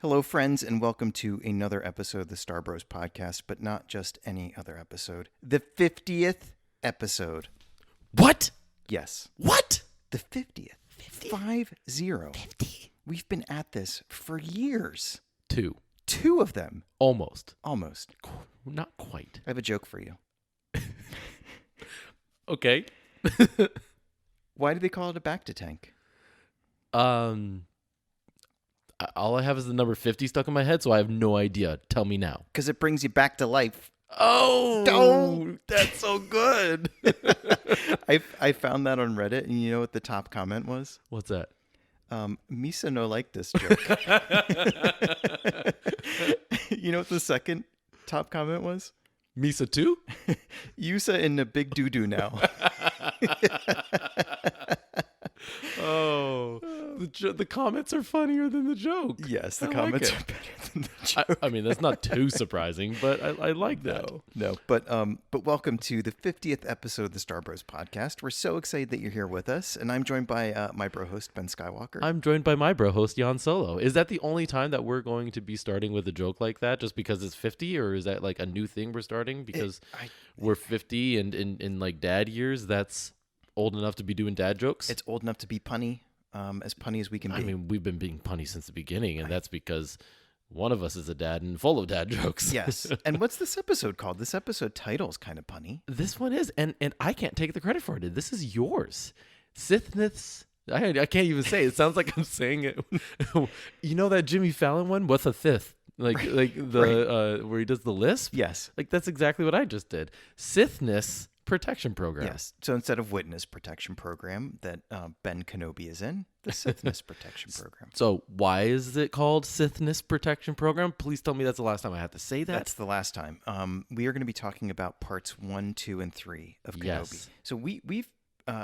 Hello, friends, and welcome to another episode of the Star Bros podcast, but not just any other episode. The 50th episode. What? Yes. What? The 50th. 50. 50. We've been at this for years. Two of them. Almost. Not quite. I have a joke for you. Okay. Why do they call it a back to tank? All I have is the number 50 stuck in my head, so I have no idea. Tell me now. Because it brings you back to life. Oh, that's so good. I found that on Reddit, and you know what the top comment was? What's that? Misa no like this joke. You know what the second top comment was? Misa too? Yusa in the big doo-doo now. Oh, the comments are funnier than the joke. Yes, the comments are better than the joke. I mean, that's not too surprising, but I like that. No, but welcome to the 50th episode of the Star Bros podcast. We're so excited that you're here with us, and I'm joined by my bro host, Ben Skywalker. I'm joined by my bro host, Jan Solo. Is that the only time that we're going to be starting with a joke like that, just because it's 50, or is that like a new thing we're starting because we're 50 and in like dad years, that's old enough to be doing dad jokes? It's old enough to be punny, as punny as we can be. I mean, we've been being punny since the beginning, and that's because one of us is a dad and full of dad jokes. Yes. And what's this episode called? This episode title is kind of punny. This one is, and I can't take the credit for it. This is yours. Sith-ness. I can't even say it. It sounds like I'm saying it. You know that Jimmy Fallon one? What's a fifth? Like the where he does the lisp? Yes. Like that's exactly what I just did. Sith-ness protection program. Yes. So instead of witness protection program that Ben Kenobi is in, the Sith-ness protection program. So why is it called Sith-ness protection program? Please tell me that's the last time I have to say that. That's the last time. We are going to be talking about parts 1, 2, and 3 of Kenobi. Yes. So we've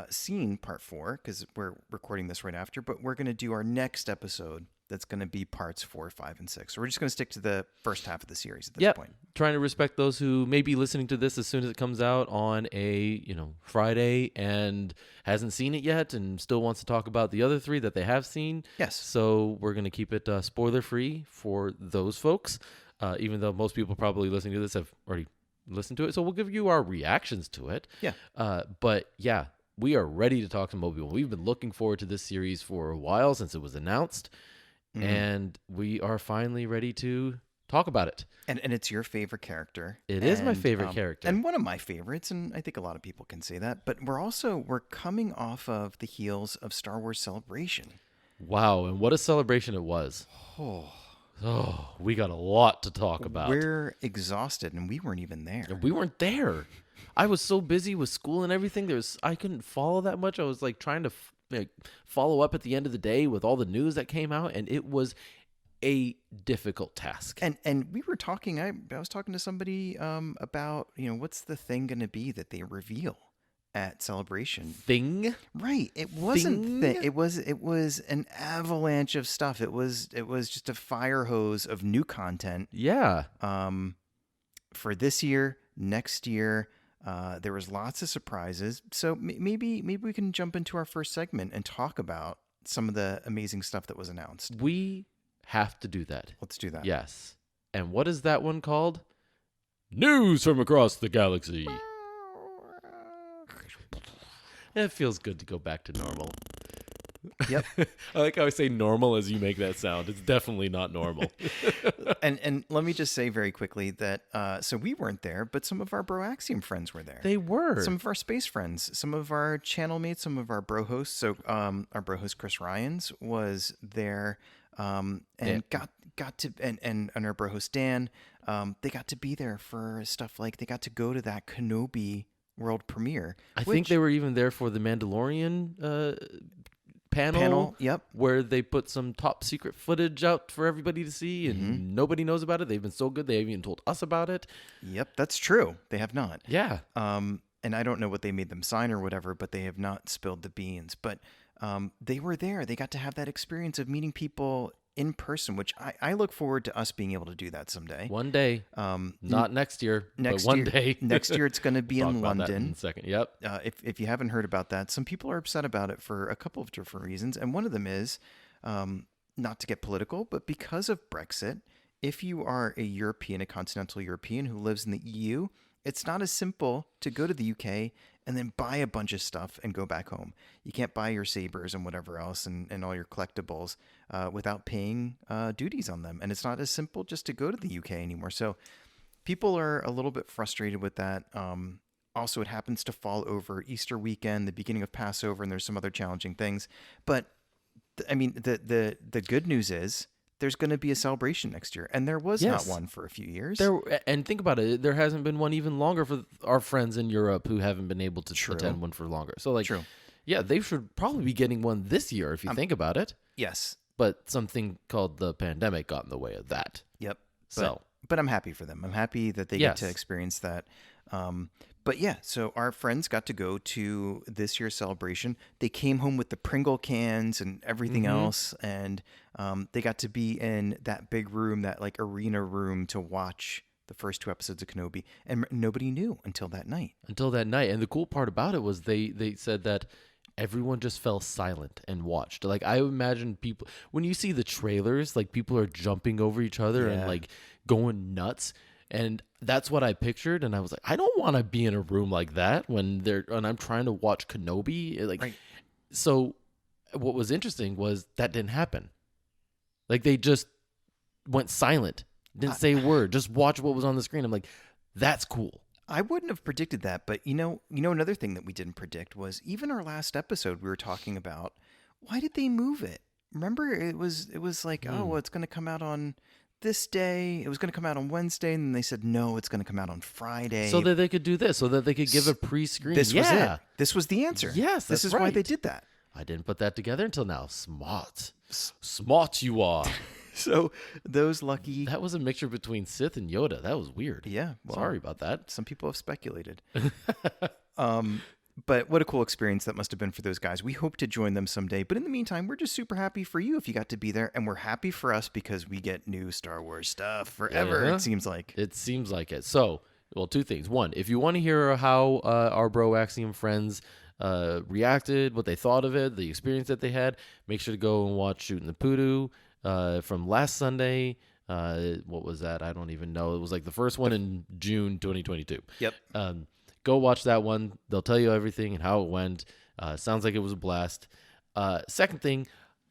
seen part 4 because we're recording this right after, but we're going to do our next episode. That's going to be parts 4, 5, and 6. So we're just going to stick to the first half of the series at this point. Trying to respect those who may be listening to this as soon as it comes out on a Friday and hasn't seen it yet and still wants to talk about the other 3 that they have seen. Yes. So we're going to keep it spoiler free for those folks, even though most people probably listening to this have already listened to it. So we'll give you our reactions to it. Yeah. But yeah, we are ready to talk to Obi-Wan. We've been looking forward to this series for a while since it was announced. And we are finally ready to talk about it. And it's your favorite character. It is my favorite character. And one of my favorites, and I think a lot of people can say that. But we're coming off of the heels of Star Wars Celebration. Wow, and what a celebration it was. Oh, we got a lot to talk about. We're exhausted, and we weren't even there. We weren't there. I was so busy with school and everything. I couldn't follow that much. I was like trying to follow up at the end of the day with all the news that came out, and it was a difficult task. And we were talking. I was talking to somebody about what's the thing going to be that they reveal at Celebration. Thing? Right. It wasn't thing. It was an avalanche of stuff. It was just a fire hose of new content. Yeah. For this year, next year. There was lots of surprises. So maybe we can jump into our first segment and talk about some of the amazing stuff that was announced. We have to do that. Let's do that. Yes. And what is that one called? News from across the galaxy. It feels good to go back to normal. Yep. I like how I say normal as you make that sound. It's definitely not normal. And let me just say very quickly that so we weren't there, but some of our BROAXIUM friends were there. They were. Some of our space friends, some of our channel mates, some of our bro hosts. So our bro host Chris Ryans was there and got to and our bro host Dan, they got to be there for stuff like they got to go to that Kenobi world premiere. I think they were even there for the Mandalorian panel, yep, where they put some top secret footage out for everybody to see, and nobody knows about it. They've been so good, they haven't even told us about it. Yep, that's true. They have not. Yeah. And I don't know what they made them sign or whatever, but they have not spilled the beans. But they were there. They got to have that experience of meeting people in person, which I look forward to us being able to do that someday. One day. Not next year, but one day. Next year it's going to be in London. In a second. Yep. If you haven't heard about that, some people are upset about it for a couple of different reasons. And one of them is not to get political, but because of Brexit, if you are a European, a continental European who lives in the EU, it's not as simple to go to the UK and then buy a bunch of stuff and go back home. You can't buy your sabers and whatever else and all your collectibles without paying duties on them. And it's not as simple just to go to the UK anymore. So people are a little bit frustrated with that. Also, it happens to fall over Easter weekend, the beginning of Passover, and there's some other challenging things. But I mean, the good news is there's going to be a celebration next year, and there was not one for a few years. And think about it, there hasn't been one even longer for our friends in Europe who haven't been able to attend one for longer. So, like, yeah, they should probably be getting one this year if you think about it. Yes, but something called the pandemic got in the way of that. Yep. So, but I'm happy for them. I'm happy that they get to experience that. But yeah, so our friends got to go to this year's celebration. They came home with the Pringle cans and everything else, and they got to be in that big room, that like arena room, to watch the first 2 episodes of Kenobi, and nobody knew until that night. And the cool part about it was they said that everyone just fell silent and watched. Like, I imagine people, when you see the trailers, like, people are jumping over each other and like going nuts. And that's what I pictured, and I was like, I don't want to be in a room like that when I'm trying to watch Kenobi. Like, so what was interesting was that didn't happen. Like, they just went silent, didn't say a word, just watch what was on the screen. I'm like, that's cool. I wouldn't have predicted that, but you know, another thing that we didn't predict was even our last episode we were talking about. Why did they move it? Remember, it was like, oh, well, it's going to come out on this day. It was going to come out on Wednesday, and then they said no, it's going to come out on Friday, so that they could do this, so that they could give a pre-screen. This was it. This was the answer. Yes, this is why they did that. I didn't put that together until now. Smart you are. So those lucky. That was a mixture between Sith and Yoda. That was weird. Yeah. Well, sorry about that. Some people have speculated. But what a cool experience that must have been for those guys. We hope to join them someday. But in the meantime, we're just super happy for you if you got to be there. And we're happy for us because we get new Star Wars stuff forever, it seems like. It seems like it. So, well, 2 things. 1, if you want to hear how our BROAXIUM friends reacted, what they thought of it, the experience that they had, make sure to go and watch Shooting the Poodoo from last Sunday. What was that? I don't even know. It was like the first one in June 2022. Yep. Go watch that one. They'll tell you everything and how it went. Sounds like it was a blast. Second thing,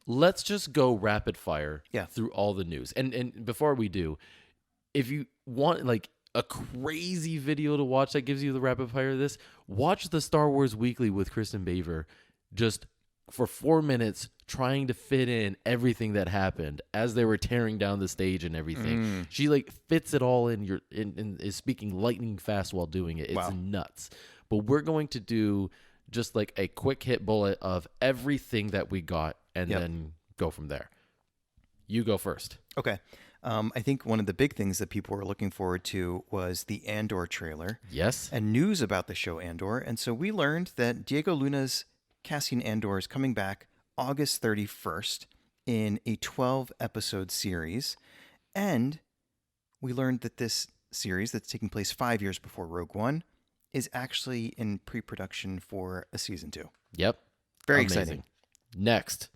let's just go rapid fire through all the news. And before we do, if you want like a crazy video to watch that gives you the rapid fire of this, watch the Star Wars Weekly with Kristen Baver just for 4 minutes trying to fit in everything that happened as they were tearing down the stage and everything. She like fits it all in and is speaking lightning fast while doing it. It's nuts. But we're going to do just like a quick hit bullet of everything that we got and then go from there. You go first. Okay. I think one of the big things that people were looking forward to was the Andor trailer. Yes. And news about the show Andor. And so we learned that Diego Luna's Cassian Andor is coming back August 31st in a 12-episode series. And we learned that this series that's taking place 5 years before Rogue One is actually in pre-production for a season 2. Yep. Very exciting. Next,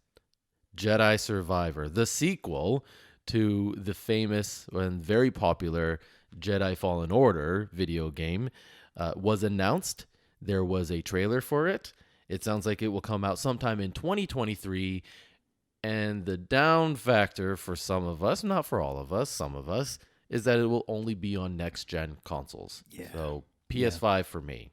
Jedi Survivor, the sequel to the famous and very popular Jedi Fallen Order video game, was announced. There was a trailer for it. It sounds like it will come out sometime in 2023. And the down factor for some of us, not for all of us, some of us, is that it will only be on next-gen consoles. Yeah. So PS5 for me.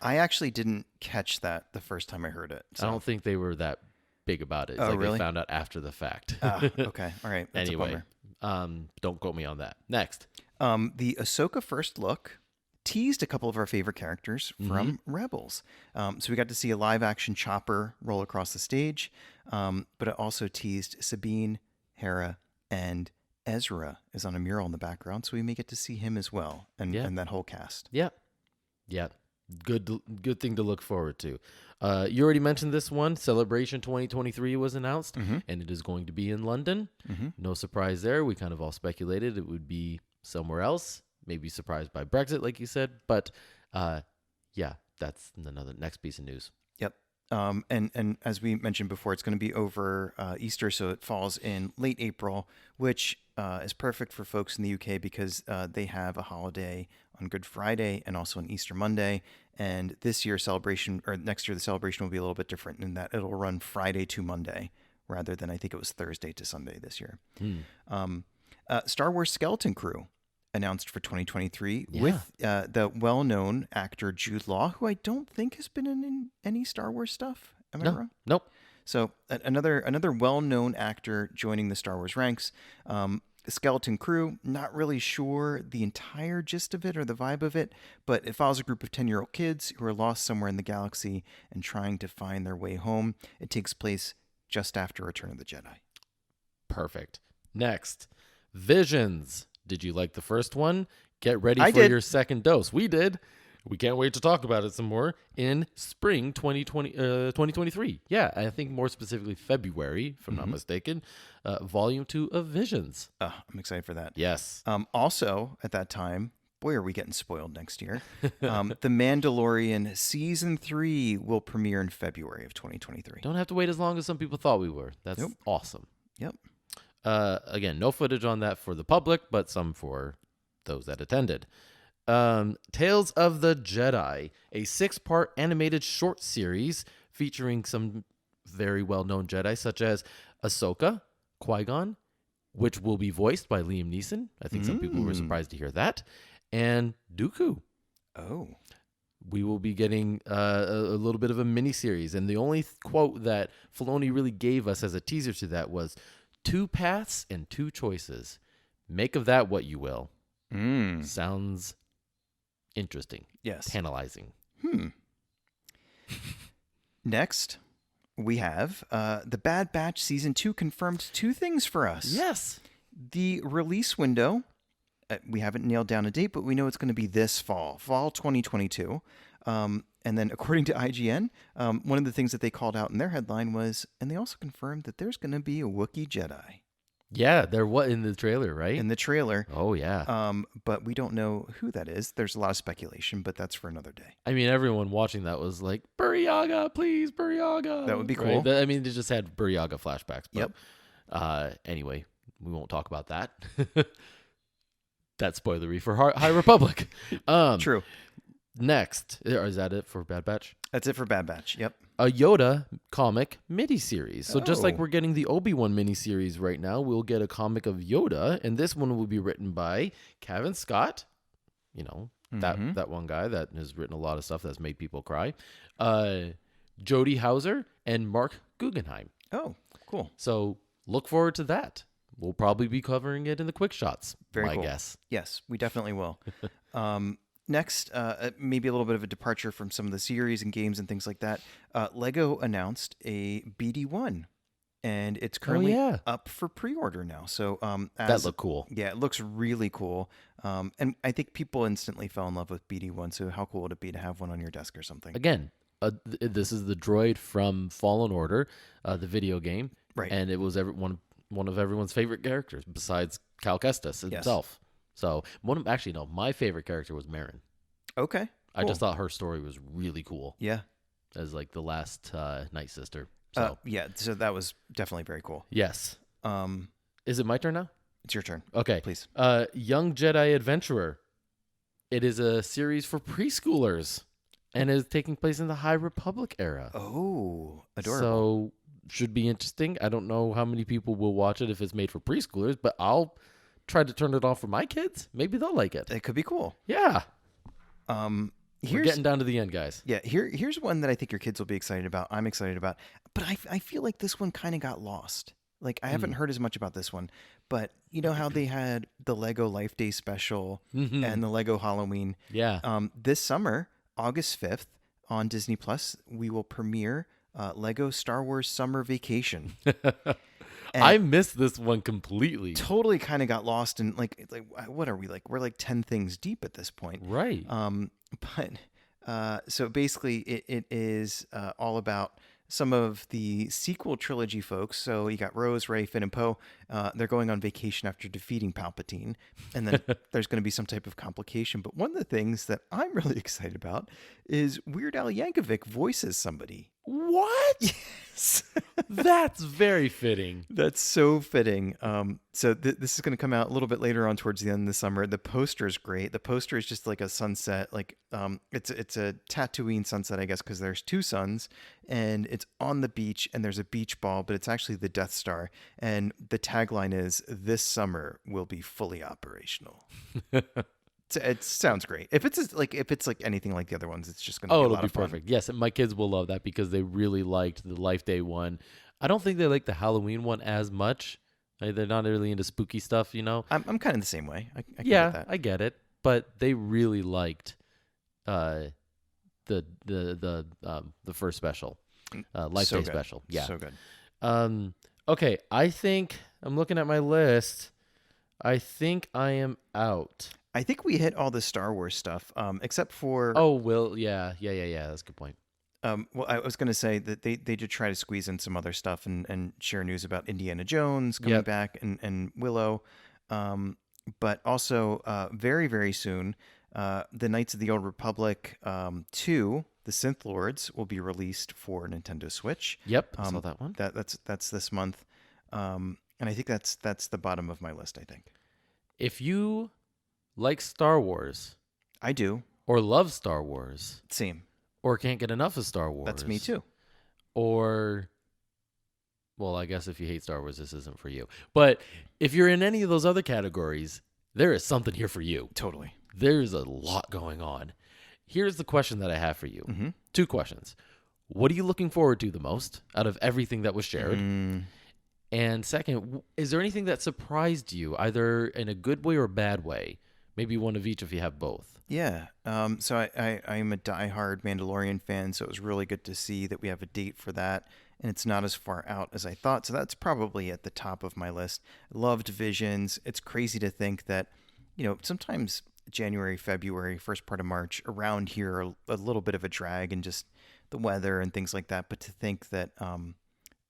I actually didn't catch that the first time I heard it. So. I don't think they were that big about it. It's really? They found out after the fact. Okay. All right. That's anyway, don't quote me on that. Next. The Ahsoka first look teased a couple of our favorite characters from Rebels. So we got to see a live-action Chopper roll across the stage, but it also teased Sabine, Hera, and Ezra is on a mural in the background, so we may get to see him as well, and that whole cast. Yeah. Good thing to look forward to. You already mentioned this one. Celebration 2023 was announced, and it is going to be in London. No surprise there. We kind of all speculated it would be somewhere else. Maybe surprised by Brexit, like you said. But, that's another next piece of news. Yep. And as we mentioned before, it's going to be over Easter, so it falls in late April, which is perfect for folks in the UK because they have a holiday on Good Friday and also on Easter Monday. And this year's celebration, or next year, the celebration will be a little bit different in that it'll run Friday to Monday rather than I think it was Thursday to Sunday this year. Star Wars Skeleton Crew announced for 2023 with the well-known actor Jude Law, who I don't think has been in any Star Wars stuff. Am I wrong? Nope. So another well-known actor joining the Star Wars ranks. Skeleton Crew, not really sure the entire gist of it or the vibe of it, but it follows a group of 10-year-old kids who are lost somewhere in the galaxy and trying to find their way home. It takes place just after Return of the Jedi. Perfect. Next, Visions. Did you like the first one? Get ready for your second dose. We did. We can't wait to talk about it some more in spring 2023. Yeah, I think more specifically February, if I'm not mistaken. Volume 2 of Visions. I'm excited for that. Yes. Also, at that time, boy, are we getting spoiled next year. The Mandalorian Season 3 will premiere in February of 2023. Don't have to wait as long as some people thought we were. That's awesome. Yep. Again, no footage on that for the public, but some for those that attended. Tales of the Jedi, a 6-part animated short series featuring some very well-known Jedi, such as Ahsoka, Qui-Gon, which will be voiced by Liam Neeson. I think some people were surprised to hear that. And Dooku. Oh. We will be getting a little bit of a mini-series. And the only quote that Filoni really gave us as a teaser to that was, 2 paths and 2 choices. Make of that what you will. Sounds interesting. Yes. Tantalizing. Next, we have The Bad Batch Season 2 confirmed 2 things for us. Yes. The release window, we haven't nailed down a date, but we know it's going to be this fall 2022. And then according to IGN, one of the things that they called out in their headline was, and they also confirmed that there's going to be a Wookiee Jedi. Yeah, there was in the trailer, right? In the trailer. Oh, yeah. But we don't know who that is. There's a lot of speculation, but that's for another day. I mean, everyone watching that was like, Buryaga, please, Buryaga. That would be cool. Right? I mean, they just had Buryaga flashbacks. But, Yep. Anyway, we won't talk about that. That's spoilery for High Republic. True. Next, is that it for Bad Batch? That's it for Bad Batch. Yep. A Yoda comic miniseries. So just like Oh. we're getting the Obi-Wan miniseries right now, we'll get a comic of Yoda, and this one will be written by Kevin Scott. You know, that one guy that has written a lot of stuff that's made people cry. Jody Hauser and Mark Guggenheim. Oh, cool. So look forward to that. We'll probably be covering it in the quick shots, Very my cool. guess. Yes, we definitely will. Next, maybe a little bit of a departure from some of the series and games and things like that. Lego announced a BD1, and it's currently up for pre-order now. So That looked cool. Yeah, it looks really cool. And I think people instantly fell in love with BD1. So how cool would it be to have one on your desk or something? Again, this is the droid from Fallen Order, the video game, Right. And it was one of everyone's favorite characters besides Cal Kestis himself. So my favorite character was Marin. Okay. I just thought her story was really cool. Yeah. As like the last Night Sister. So yeah. So that was definitely very cool. yes. Is it my turn now? It's your turn. Okay. Please. Young Jedi Adventurer. It is a series for preschoolers and is taking place in the High Republic era. Oh, adorable. So should be interesting. I don't know how many people will watch it if it's made for preschoolers, but I'll try to turn it on for my kids. Maybe they'll like it. It could be cool. Yeah. We're Here's getting down to the end, guys. Yeah, here's one that I think your kids will be excited about. I'm excited about, but I feel like this one kind of got lost. Like I haven't heard as much about this one, but you know how they had the Lego Life Day special and the Lego Halloween. Yeah. This summer, August 5th on Disney Plus, we will premiere Lego Star Wars Summer Vacation. I missed this one completely. Totally kind of got lost in like what are we like? We're like 10 things deep at this point. Right. But so basically it is all about some of the sequel trilogy folks. So you got Rose, Rey, Finn, and Poe, they're going on vacation after defeating Palpatine, and then there's going to be some type of complication. But one of the things that I'm really excited about is Weird Al Yankovic voices somebody. What? Yes. That's very fitting. That's so fitting. So this is going to come out a little bit later on towards the end of the summer. The poster is great. The poster is just like a sunset, like it's a Tatooine sunset, I guess, because there's two suns, and it's on the beach, and there's a beach ball, but it's actually the Death Star, and the tagline is "This summer will be fully operational." It sounds great. If it's like anything like the other ones, it's just going to be a lot of fun. Perfect. Yes, and my kids will love that because they really liked the Life Day one. I don't think they like the Halloween one as much. They're not really into spooky stuff, you know. I'm kind of the same way. I get that. I get it, but they really liked the first special, Life Day special. Yeah, so good. Okay, I think I'm looking at my list. I think I am out. I think we hit all the Star Wars stuff, except for... Oh, Will, yeah. That's a good point. Well, I was going to say that they did try to squeeze in some other stuff and share news about Indiana Jones coming back and Willow. But also, very, very soon, the Knights of the Old Republic 2, The Sith Lords, will be released for Nintendo Switch. Yep, I saw that one. That's this month. And I think that's the bottom of my list, I think. If you like Star Wars, I do. Or love Star Wars. Same. Or can't get enough of Star Wars. That's me too. Or, well, I guess if you hate Star Wars, this isn't for you. But if you're in any of those other categories, there is something here for you. Totally. There's a lot going on. Here's the question that I have for you. Mm-hmm. 2 questions. What are you looking forward to the most out of everything that was shared? And second, is there anything that surprised you, either in a good way or a bad way? Maybe one of each if you have both. Yeah. So I'm a diehard Mandalorian fan, so it was really good to see that we have a date for that, and it's not as far out as I thought. So that's probably at the top of my list. Loved Visions. It's crazy to think that, sometimes January, February, first part of March, around here, are a little bit of a drag and just the weather and things like that. But to think that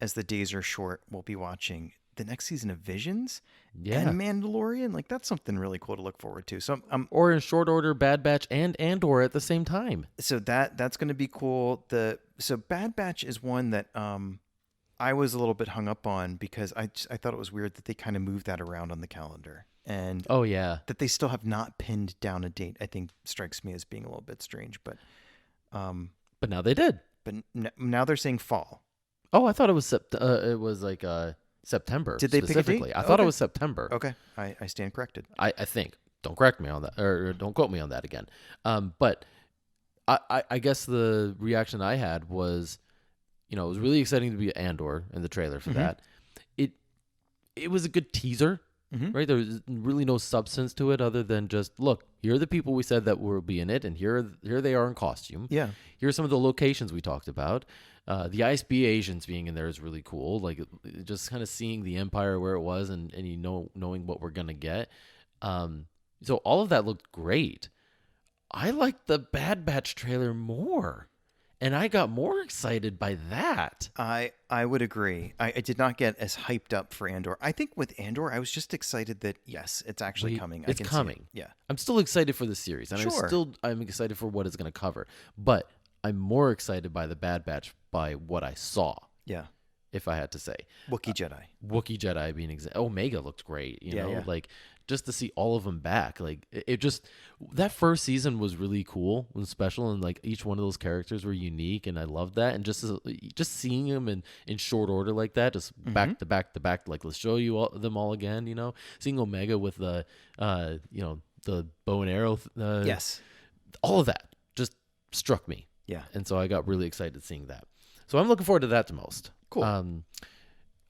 as the days are short, we'll be watching the next season of Visions and Mandalorian. Like, that's something really cool to look forward to. So or in short order, Bad Batch and Andor at the same time. So that's going to be cool. So Bad Batch is one that I was a little bit hung up on because I thought it was weird that they kind of moved that around on the calendar. And that they still have not pinned down a date, I think strikes me as being a little bit strange. But now they did. But now they're saying fall. Oh, I thought it was September. Did they pick a date? I thought it was September. Okay, I stand corrected. I think. Don't correct me on that, or don't quote me on that again. But I guess the reaction I had was, it was really exciting to be Andor in the trailer for that. It was a good teaser, right? There was really no substance to it other than just, look, here are the people we said that will be in it, and here they are in costume. Yeah. Here are some of the locations we talked about. The ISB Asians being in there is really cool. Like, just kind of seeing the Empire where it was and knowing what we're going to get. So all of that looked great. I liked the Bad Batch trailer more. And I got more excited by that. I would agree. I did not get as hyped up for Andor. I think with Andor, I was just excited that, yes, it's actually coming. It's coming. Yeah. I'm still excited for the series. And I'm excited for what it's going to cover. But I'm more excited by the Bad Batch by what I saw. Yeah. If I had to say. Wookiee Jedi. Wookiee Jedi being Omega looked great. You know, like just to see all of them back. Like it just, that first season was really cool and special. And like each one of those characters were unique. And I loved that. And just seeing them in short order like that, just back to back to back, like let's show you them all again, seeing Omega with the, the bow and arrow. Yes. All of that just struck me. Yeah. And so I got really excited seeing that. So I'm looking forward to that the most. Cool.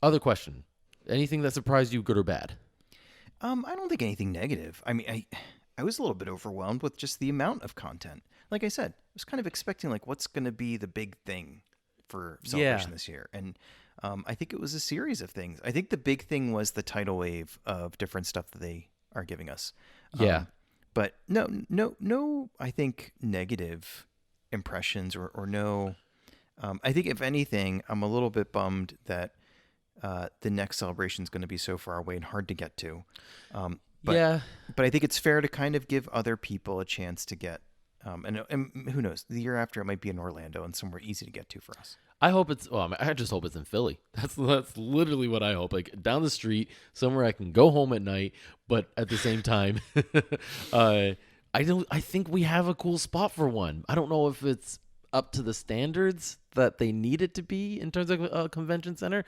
Other question. Anything that surprised you, good or bad? I don't think anything negative. I mean, I was a little bit overwhelmed with just the amount of content. Like I said, I was kind of expecting like what's going to be the big thing for Celebration this year. And I think it was a series of things. I think the big thing was the tidal wave of different stuff that they are giving us. But no, I think negative impressions or no. I think if anything, I'm a little bit bummed that the next celebration is going to be so far away and hard to get to. But, Yeah. But I think it's fair to kind of give other people a chance to get. And who knows? The year after, it might be in Orlando and somewhere easy to get to for us. I hope it's. Well, I just hope it's in Philly. That's literally what I hope. Like down the street, somewhere I can go home at night. But at the same time, I think we have a cool spot for one. I don't know if it's up to the standards that they need it to be in terms of a convention center.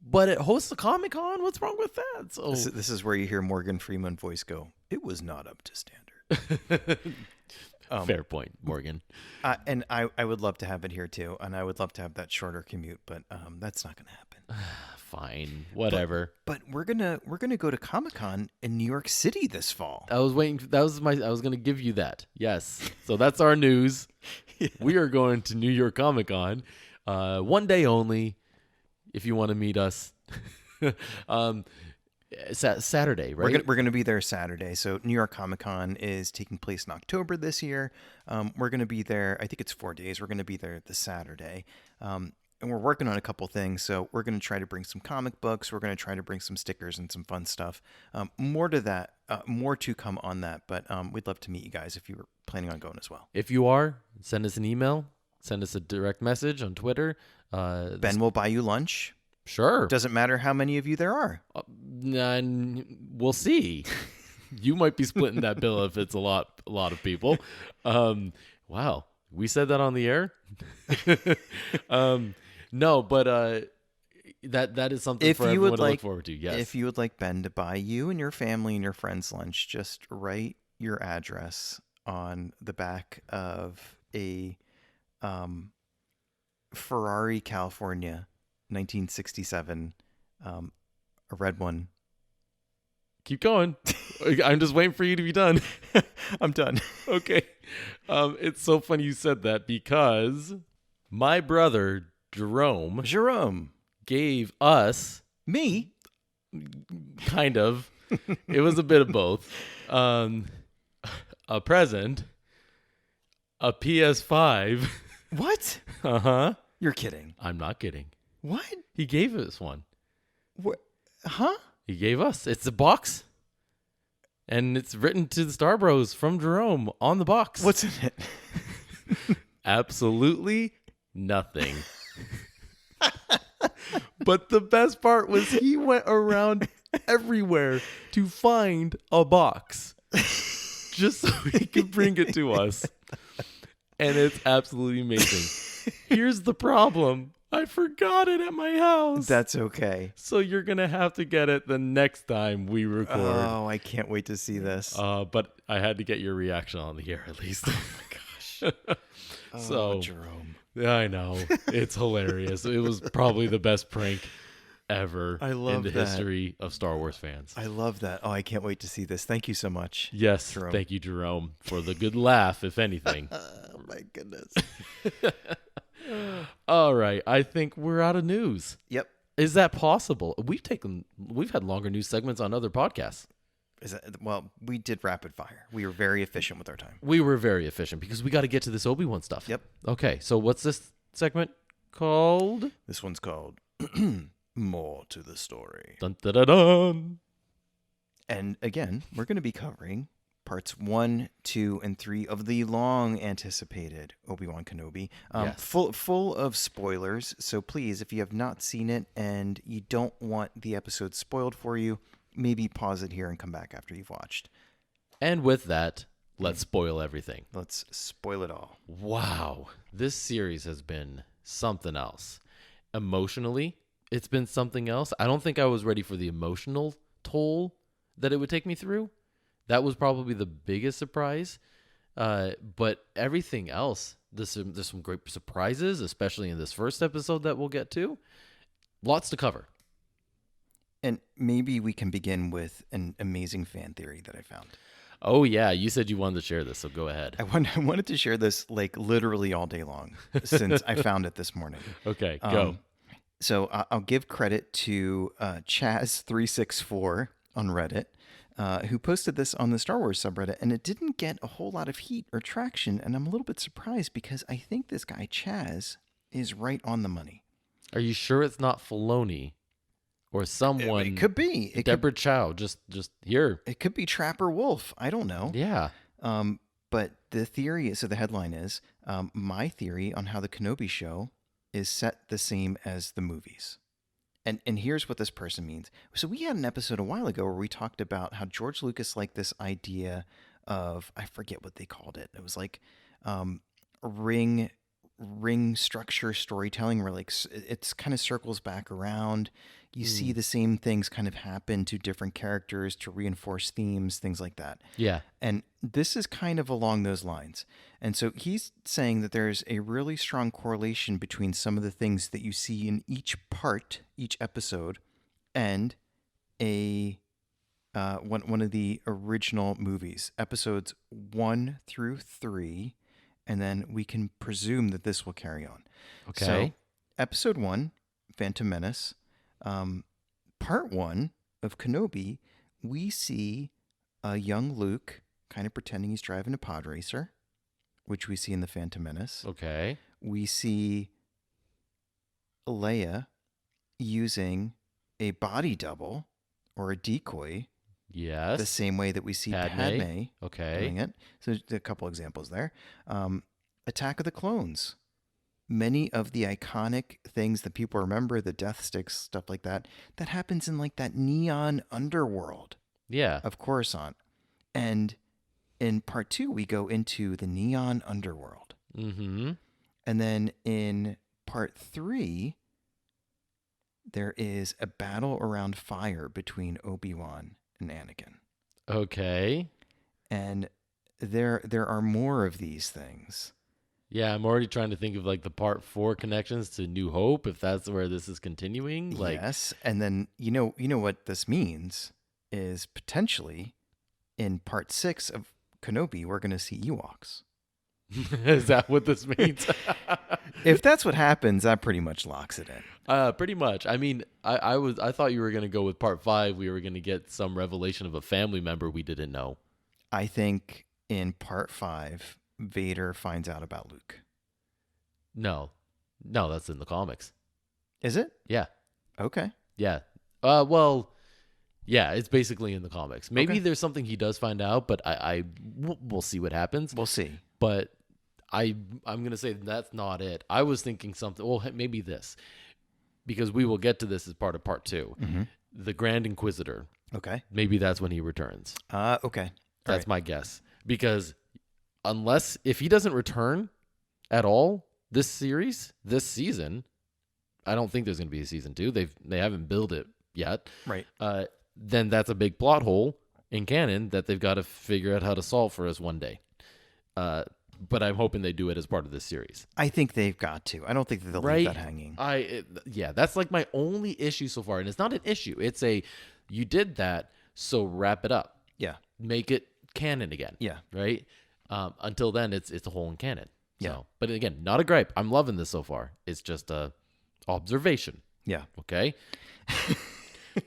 But it hosts a Comic-Con. What's wrong with that? So this is where you hear Morgan Freeman's voice go, "It was not up to standard." Fair point, Morgan. And I would love to have it here too, and I would love to have that shorter commute, but that's not going to happen. Fine, whatever. But we're gonna go to Comic-Con in New York City this fall. I was waiting. I was gonna give you that. Yes. So that's our news. Yeah. We are going to New York Comic-Con, one day only. If you want to meet us, Saturday, right? We're gonna be there Saturday. So New York Comic-Con is taking place in October this year. We're gonna be there. I think it's 4 days. We're gonna be there the Saturday, and we're working on a couple things. So we're gonna try to bring some comic books. We're gonna try to bring some stickers and some fun stuff. More to come on that. But we'd love to meet you guys if you were planning on going as well. If you are, send us an email. Send us a direct message on Twitter. Ben will buy you lunch. Sure. Doesn't matter how many of you there are. We'll see. You might be splitting that bill if it's a lot of people. Wow. We said that on the air? No, but that is something for everyone to look forward to. Yes. If you would like Ben to buy you and your family and your friends lunch, just write your address on the back of a Ferrari, California, 1967, a red one. Keep going. I'm just waiting for you to be done. I'm done. Okay. It's so funny you said that because my brother Jerome gave us me kind of. It was a bit of both. A present, a PS5. What? Uh-huh. You're kidding. I'm not kidding. What? He gave us one. What? Huh? He gave us. It's a box. And it's written to the Star Bros from Jerome on the box. What's in it? Absolutely nothing. But the best part was he went around everywhere to find a box just so he could bring it to us. And it's absolutely amazing. Here's the problem. I forgot it at my house. That's okay. So you're going to have to get it the next time we record. Oh, I can't wait to see this. But I had to get your reaction on the air at least. Oh my gosh. So, Jerome. I know. It's hilarious. It was probably the best prank ever in the history of Star Wars fans. I love that. Oh, I can't wait to see this. Thank you so much. Yes. Jerome. Thank you, Jerome, for the good laugh, if anything. Oh my goodness. All right. I think we're out of news. Yep. Is that possible? We've had longer news segments on other podcasts. Well, we did rapid fire. We were very efficient with our time. We were very efficient because we got to get to this Obi-Wan stuff. Yep. Okay. So what's this segment called? This one's called More to the Story. Dun, dun, dun, dun. And again, we're going to be covering parts 1, 2, and 3 of the long-anticipated Obi-Wan Kenobi. Yes. Full of spoilers, so please, if you have not seen it and you don't want the episode spoiled for you, maybe pause it here and come back after you've watched. And with that, let's spoil everything. Let's spoil it all. Wow. This series has been something else. Emotionally, it's been something else. I don't think I was ready for the emotional toll that it would take me through. That was probably the biggest surprise. But everything else, there's some great surprises, especially in this first episode that we'll get to. Lots to cover. And maybe we can begin with an amazing fan theory that I found. Oh, yeah. You said you wanted to share this, so go ahead. I wanted to share this like literally all day long since I found it this morning. Okay, go. So I'll give credit to Chaz364 on Reddit, who posted this on the Star Wars subreddit, and it didn't get a whole lot of heat or traction, and I'm a little bit surprised because I think this guy Chaz is right on the money. Are you sure it's not Filoni? or It someone. could be. Deborah Chow, just here. It could be Trapper Wolf. I don't know. Yeah. But the theory, so the headline is my theory on how the Kenobi show is set the same as the movies. And here's what this person means. So we had an episode a while ago where we talked about how George Lucas liked this idea of, I forget what they called it. It was like ring structure storytelling, where like it's kind of circles back around. You see the same things kind of happen to different characters to reinforce themes, things like that. Yeah. And this is kind of along those lines. And so he's saying that there's a really strong correlation between some of the things that you see in each part, each episode, and a one of the original movies, episodes 1 through 3, and then we can presume that this will carry on. Okay. So, episode 1, Phantom Menace, part 1 of Kenobi, we see a young Luke kind of pretending he's driving a pod racer, which we see in the Phantom Menace. Okay. We see Leia using a body double or a decoy, Yes. the same way that we see Padme Okay. doing it. So there's a couple examples there. Attack of the Clones. Many of the iconic things that people remember, the death sticks, stuff like that, that happens in like that neon underworld Yeah. of Coruscant. And in part 2, we go into the neon underworld. Mm-hmm. And then in part 3, there is a battle around fire between Obi-Wan and Anakin. Okay. And there are more of these things. Yeah, I'm already trying to think of like the part 4 connections to New Hope, if that's where this is continuing. Like, yes, and then you know what this means is potentially in part 6 of Kenobi, we're going to see Ewoks. is that what this means? If that's what happens, that pretty much locks it in. Pretty much. I mean, I thought you were gonna go with part 5. We were gonna get some revelation of a family member we didn't know. I think in part 5, Vader finds out about Luke. No, that's in the comics. Is it? Yeah, Okay. yeah. Well, yeah, it's basically in the comics. Maybe Okay. there's something he does find out, but we'll see what happens. We'll see. But I'm gonna say that's not it. I was thinking something. Well, maybe this, because we will get to this as part of part 2. Mm-hmm. The Grand Inquisitor. Okay. Maybe that's when he returns. Okay. That's my guess. Because if he doesn't return at all this season, I don't think there's going to be a season 2. They haven't built it yet. Right. Then that's a big plot hole in canon that they've got to figure out how to solve for us one day. But I'm hoping they do it as part of this series. I think they've got to. I don't think that they'll leave that hanging. Yeah, that's like my only issue so far. And it's not an issue. It's you did that, so wrap it up. Yeah. Make it canon again. Yeah. Right? Until then, it's a hole in canon. Yeah. So, but again, not a gripe. I'm loving this so far. It's just a observation. Yeah. Okay?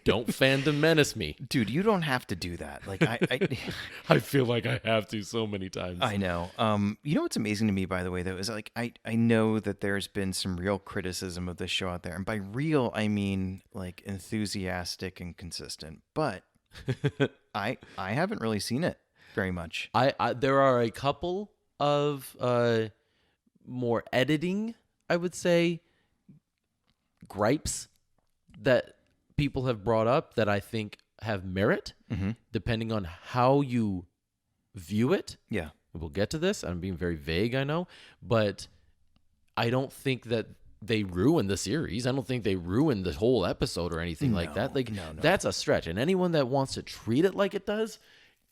Don't fandom menace me. Dude, you don't have to do that. Like I feel like I have to so many times. I know. You know what's amazing to me, by the way, though, is like I know that there's been some real criticism of this show out there, and by real I mean like enthusiastic and consistent. But I haven't really seen it very much. There are a couple of more editing, I would say, gripes that people have brought up that I think have merit, depending on how you view it. Yeah. We'll get to this. I'm being very vague, I know, but I don't think that they ruin the series. I don't think they ruin the whole episode or anything like that. Like, no. that's a stretch. And anyone that wants to treat it like it does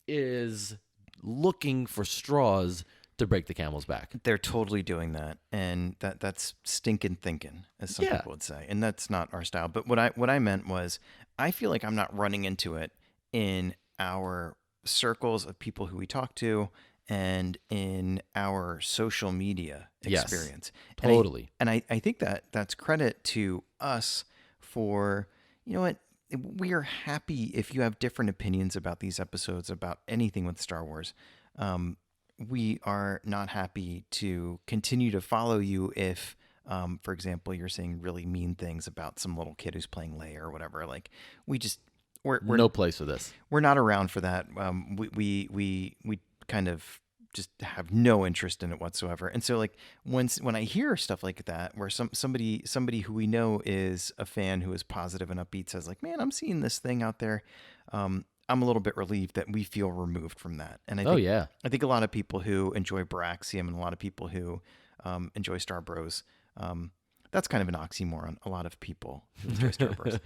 is looking for straws to break the camel's back. They're totally doing that, and that's stinking thinking, as some people would say, and that's not our style. But what I meant was, I feel like I'm not running into it in our circles of people who we talk to and in our social media experience. Yes, totally. And I think that's credit to us for, you know what, we are happy if you have different opinions about these episodes, about anything with Star Wars. We are not happy to continue to follow you if For example, you're saying really mean things about some little kid who's playing Leia or whatever. Like we just we're No place for this. we're not around for that. We kind of just have no interest in it whatsoever. And so like when I hear stuff like that, where somebody who we know is a fan who is positive and upbeat says like, man, I'm seeing this thing out there. I'm a little bit relieved that we feel removed from that. And I think a lot of people who enjoy BROAXIUM and a lot of people who enjoy Star Bros. That's kind of an oxymoron. A lot of people who enjoy Star Bros.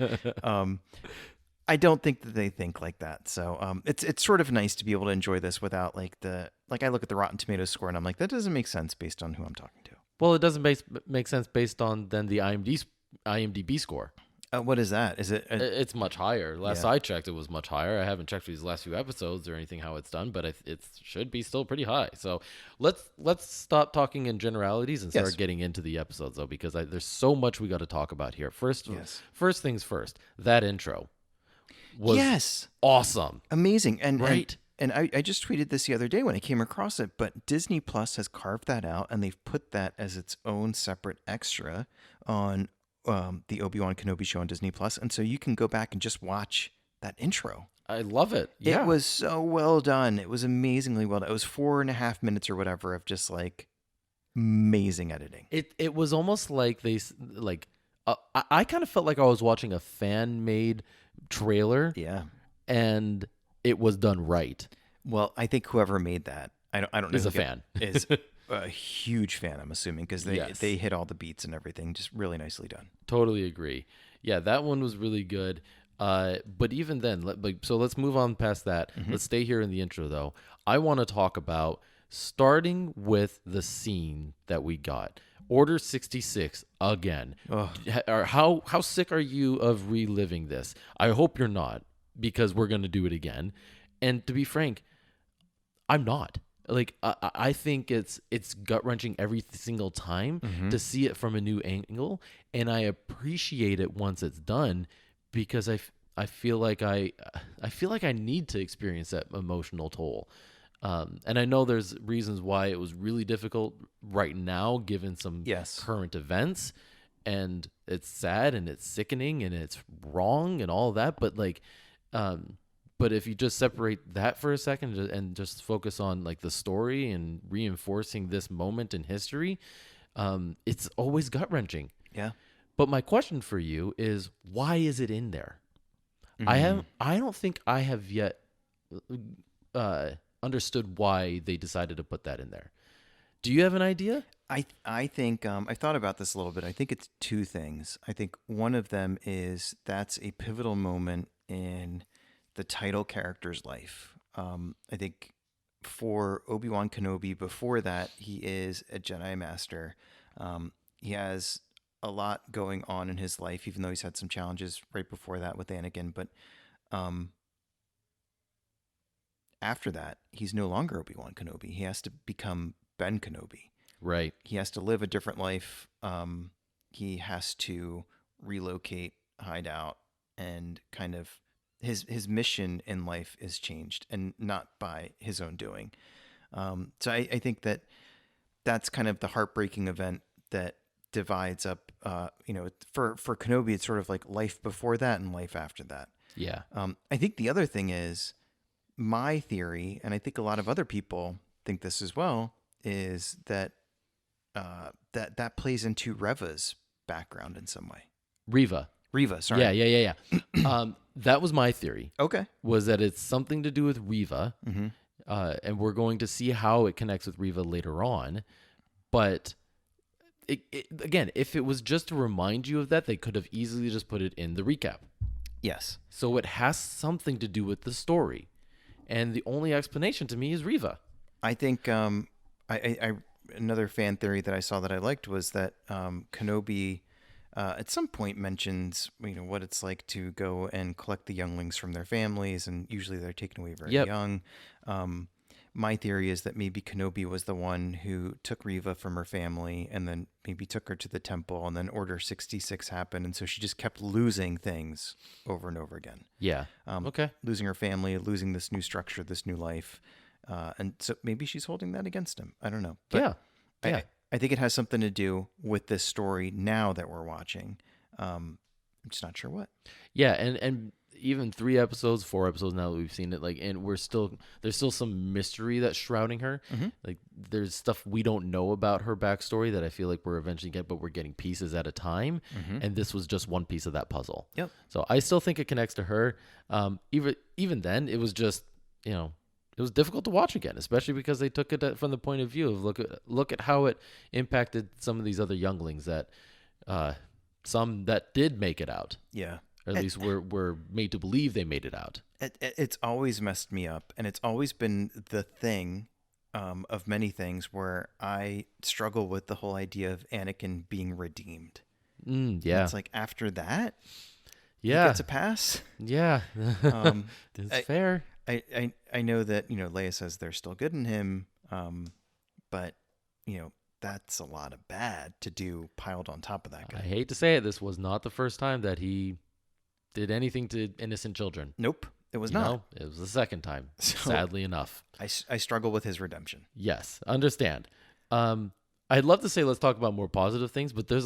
I don't think that they think like that. So it's sort of nice to be able to enjoy this without like I look at the Rotten Tomatoes score and I'm like, that doesn't make sense based on who I'm talking to. Well, it doesn't make sense based on then the IMDb score. What is that? Is it? It's much higher. Last I checked, it was much higher. I haven't checked for these last few episodes or anything how it's done, but it should be still pretty high. So let's stop talking in generalities and start getting into the episodes though, because there's so much we got to talk about here. First things first. That intro was awesome, amazing, and right. And I just tweeted this the other day when I came across it, but Disney Plus has carved that out and they've put that as its own separate extra on the Obi-Wan Kenobi show on Disney Plus, and so you can go back and just watch that intro. I love it. Yeah. It was so well done. It was amazingly well done. It was 4.5 minutes or whatever of just like amazing editing. It was almost like I kind of felt like I was watching a fan-made trailer. Yeah. And it was done right. Well, I think whoever made that, I don't know, is a fan. Is a huge fan, I'm assuming, because they hit all the beats and everything, just really nicely done. Totally agree. Yeah, that one was really good. But even then, so let's move on past that. Mm-hmm. Let's stay here in the intro, though. I want to talk about starting with the scene that we got. Order 66 again. How sick are you of reliving this? I hope you're not, because we're going to do it again. And to be frank, I'm not. Like, I think it's gut-wrenching every single time to see it from a new angle, and I appreciate it once it's done, because I feel like I need to experience that emotional toll. And I know there's reasons why it was really difficult right now, given some current events, and it's sad and it's sickening and it's wrong and all that. But like, but if you just separate that for a second and just focus on like the story and reinforcing this moment in history, it's always gut wrenching. Yeah. But my question for you is, why is it in there? I don't think I have yet understood why they decided to put that in there. Do you have an idea? I think I thought about this a little bit. I think it's two things. I think one of them is that's a pivotal moment in the title character's life. I think for Obi-Wan Kenobi, before that, he is a Jedi Master. He has a lot going on in his life, even though he's had some challenges right before that with Anakin. But after that, he's no longer Obi-Wan Kenobi. He has to become Ben Kenobi. Right. He has to live a different life. He has to relocate, hide out, and kind of his mission in life is changed, and not by his own doing. So I think that's kind of the heartbreaking event that divides up. For Kenobi, it's sort of like life before that and life after that. Yeah. I think the other thing is, my theory, and I think a lot of other people think this as well, is that that plays into Reva's background in some way. Reva, sorry. Yeah. That was my theory. Okay. Was that it's something to do with Reva, and we're going to see how it connects with Reva later on. But again, if it was just to remind you of that, they could have easily just put it in the recap. Yes. So it has something to do with the story. And the only explanation to me is Reva. I think I another fan theory that I saw that I liked was that Kenobi at some point mentions what it's like to go and collect the younglings from their families, and usually they're taken away very young. My theory is that maybe Kenobi was the one who took Reva from her family and then maybe took her to the temple, and then Order 66 happened, and so she just kept losing things over and over again. Yeah. Okay. Losing her family, losing this new structure, this new life. And so maybe she's holding that against him. I don't know. But yeah. I think it has something to do with this story now that we're watching. I'm just not sure what. Yeah, and even 3 episodes, 4 episodes now that we've seen it, like, and there's still some mystery that's shrouding her. Like, there's stuff we don't know about her backstory that I feel like we're eventually but we're getting pieces at a time, and this was just one piece of that puzzle. Yep. So I still think it connects to her. Even then, it was just, it was difficult to watch again, especially because they took it from the point of view of look at how it impacted some of these other younglings that some that did make it out. Yeah. Or at least were made to believe they made it out. It's always messed me up, and it's always been the thing of many things where I struggle with the whole idea of Anakin being redeemed. Yeah. It's like after that, he Yeah. gets a pass. Yeah. It's fair. I know that, Leia says there's still good in him, but, that's a lot of bad to do piled on top of that guy. I hate to say it, this was not the first time that he did anything to innocent children. Nope, it was not. No, it was the second time, So, sadly enough. I struggle with his redemption. Yes, understand. I'd love to say let's talk about more positive things, but there's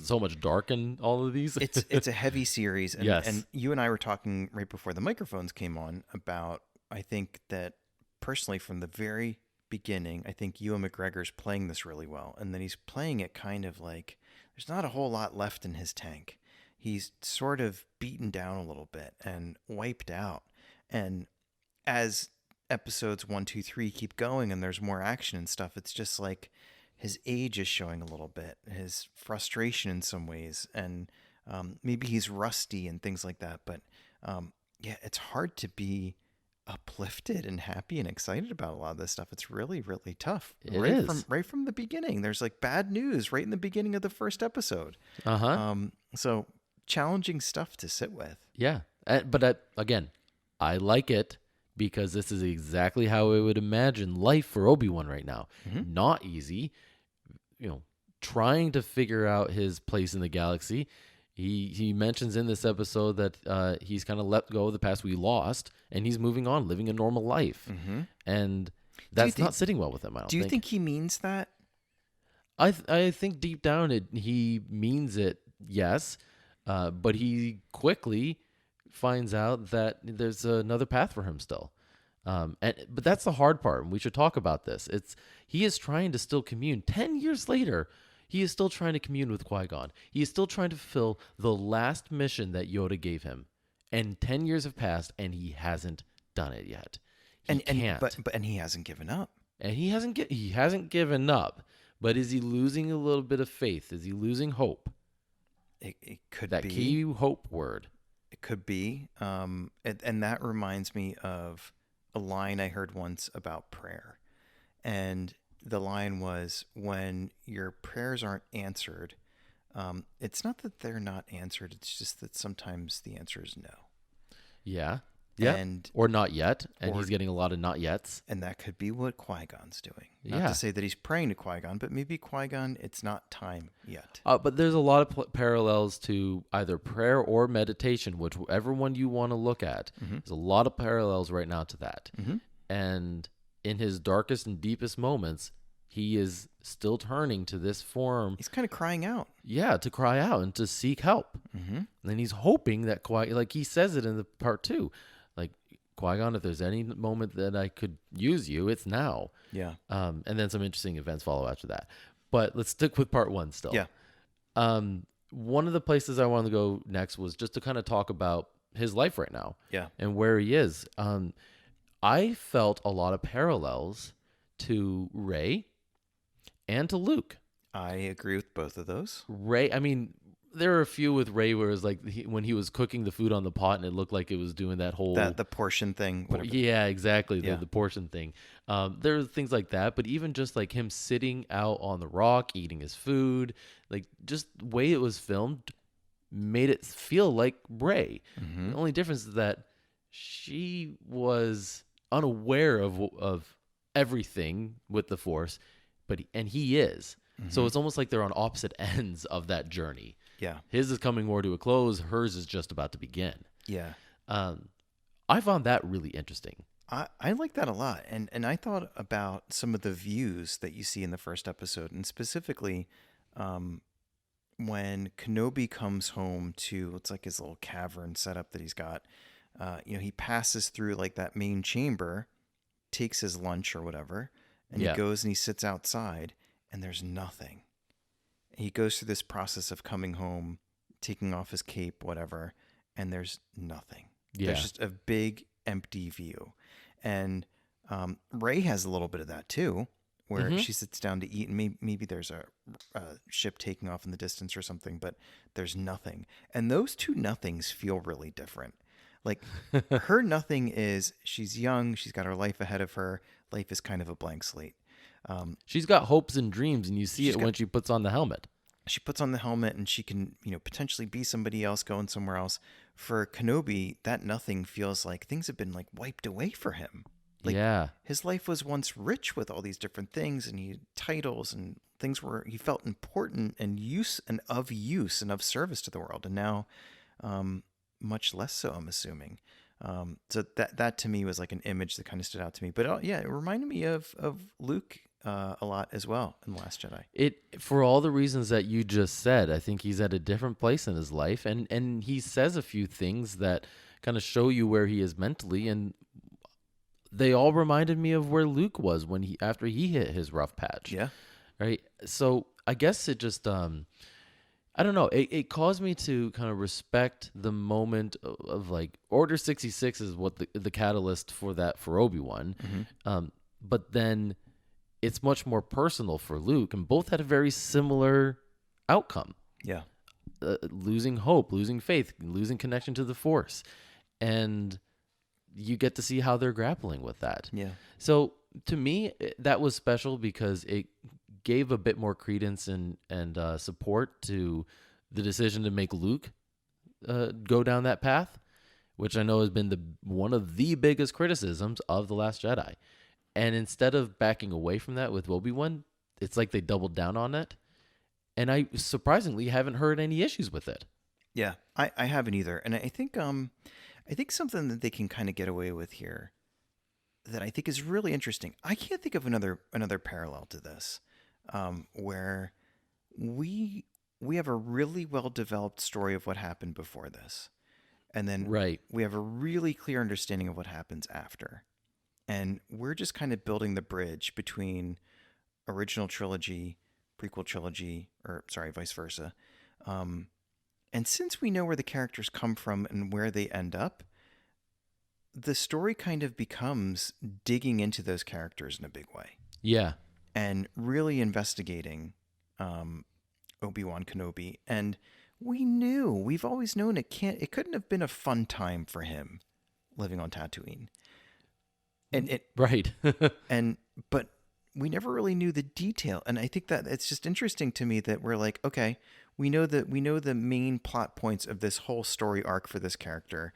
so much dark in all of these. It's a heavy series, and, Yes. and you and I were talking right before the microphones came on about, I think that personally from the very beginning, I think Ewan McGregor's playing this really well, and then he's playing it kind of like there's not a whole lot left in his tank. He's sort of beaten down a little bit and wiped out. And as episodes 1, 2, 3 keep going and there's more action and stuff, it's just like his age is showing a little bit, his frustration in some ways, and maybe he's rusty and things like that. But yeah, it's hard to be uplifted and happy and excited about a lot of this stuff. It's really, really tough. It right is. right from the beginning. There's like bad news right in the beginning of the first episode. So challenging stuff to sit with. Yeah. But again, I like it because this is exactly how I would imagine life for Obi-Wan right now. Not easy, trying to figure out his place in the galaxy. He mentions in this episode that he's kind of let go of the past we lost, and he's moving on, living a normal life. And that's not sitting well with him, I don't think. Do you think he means that? I think deep down he means it, yes. But he quickly finds out that there's another path for him still. But that's the hard part, and we should talk about this. He is trying to still commune. 10 years later, he is still trying to commune with Qui-Gon. He is still trying to fulfill the last mission that Yoda gave him. And 10 years have passed, and he hasn't done it yet. He can't. But he hasn't given up. And he hasn't given up. But is he losing a little bit of faith? Is he losing hope? It could that be. That key hope word. It could be. And that reminds me of a line I heard once about prayer. And the line was, when your prayers aren't answered, it's not that they're not answered. It's just that sometimes the answer is no. Yeah. Yeah. Or not yet. And he's getting a lot of not yets. And that could be what Qui-Gon's doing. Not to say that he's praying to Qui-Gon, but maybe Qui-Gon, it's not time yet. But there's a lot of parallels to either prayer or meditation, whichever one you want to look at. There's a lot of parallels right now to that. And in his darkest and deepest moments, he is still turning to this form. He's kind of crying out. Yeah, to cry out and to seek help. And then he's hoping that like he says it in the part 2, like, Qui-Gon, if there's any moment that I could use you, it's now. Yeah. And then some interesting events follow after that. But let's stick with part 1 still. Yeah. One of the places I wanted to go next was just to kind of talk about his life right now. Yeah. And where he is. I felt a lot of parallels to Rey and to Luke. I agree with both of those. Rey, I mean, there are a few with Rey where it's like when he was cooking the food on the pot and it looked like it was doing that whole... the portion thing. Whatever. Yeah, exactly. Yeah. The portion thing. There are things like that, but even just like him sitting out on the rock, eating his food, like just the way it was filmed made it feel like Rey. The only difference is that she was unaware of everything with the Force, and he is. So it's almost like they're on opposite ends of that journey. Yeah. His is coming more to a close. Hers is just about to begin. Yeah. I found that really interesting. I like that a lot. And I thought about some of the views that you see in the first episode, and specifically um, when Kenobi comes home to, it's like his little cavern setup that he's got. He passes through like that main chamber, takes his lunch or whatever, and he Yeah. goes and he sits outside, and there's nothing. He goes through this process of coming home, taking off his cape, whatever, and there's nothing. There's Yeah. just a big empty view. And Rey has a little bit of that too, where Mm-hmm. she sits down to eat, and maybe there's a ship taking off in the distance or something, but there's nothing. And those two nothings feel really different. Like her nothing is she's young, she's got her life ahead of her. Life is kind of a blank slate. She's got hopes and dreams, and you see She's it got when she puts on the helmet. she puts on the helmet and she can, potentially be somebody else going somewhere else. For Kenobi, that nothing feels like things have been like wiped away for him. Like Yeah. his life was once rich with all these different things and he titles and things where he felt important and use and of service to the world. And now, much less so, I'm assuming. So that to me was like an image that kind of stood out to me. But yeah, it reminded me of Luke a lot as well in The Last Jedi. It for all the reasons that you just said, I think he's at a different place in his life, and he says a few things that kind of show you where he is mentally, and they all reminded me of where Luke was when after he hit his rough patch. Yeah. Right. So I guess it just I don't know. It caused me to kind of respect the moment of like Order 66 is what the catalyst for that for Obi-Wan. But then it's much more personal for Luke, and both had a very similar outcome. Yeah. Losing hope, losing faith, losing connection to the Force. And you get to see how they're grappling with that. Yeah. So to me, that was special because it gave a bit more credence and support to the decision to make Luke go down that path, which I know has been one of the biggest criticisms of The Last Jedi. And instead of backing away from that with Obi-Wan, it's like they doubled down on it. And I surprisingly haven't heard any issues with it. Yeah, I haven't either. And I think something that they can kind of get away with here that I think is really interesting. I can't think of another parallel to this, where we have a really well developed story of what happened before this, and then Right. we have a really clear understanding of what happens after, and we're just kind of building the bridge between original trilogy, prequel trilogy, or sorry, vice versa. And since we know where the characters come from and where they end up, the story kind of becomes digging into those characters in a big way Yeah. and really investigating Obi-Wan Kenobi. And we've always known it couldn't have been a fun time for him living on Tatooine. Right. But we never really knew the detail. And I think that it's just interesting to me that we're like, okay, we know the main plot points of this whole story arc for this character,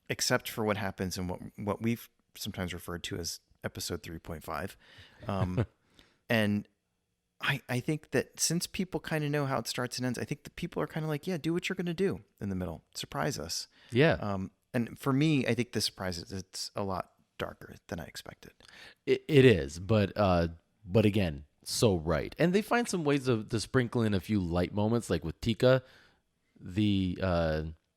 except for what happens in what we've sometimes referred to as episode 3.5. And I think that since people kind of know how it starts and ends, I think the people are kind of like, yeah, do what you're going to do in the middle. Surprise us. Yeah. And for me, I think the surprise is it's a lot darker than I expected. It is, but again, so right. And they find some ways to sprinkle in a few light moments, like with Tika, the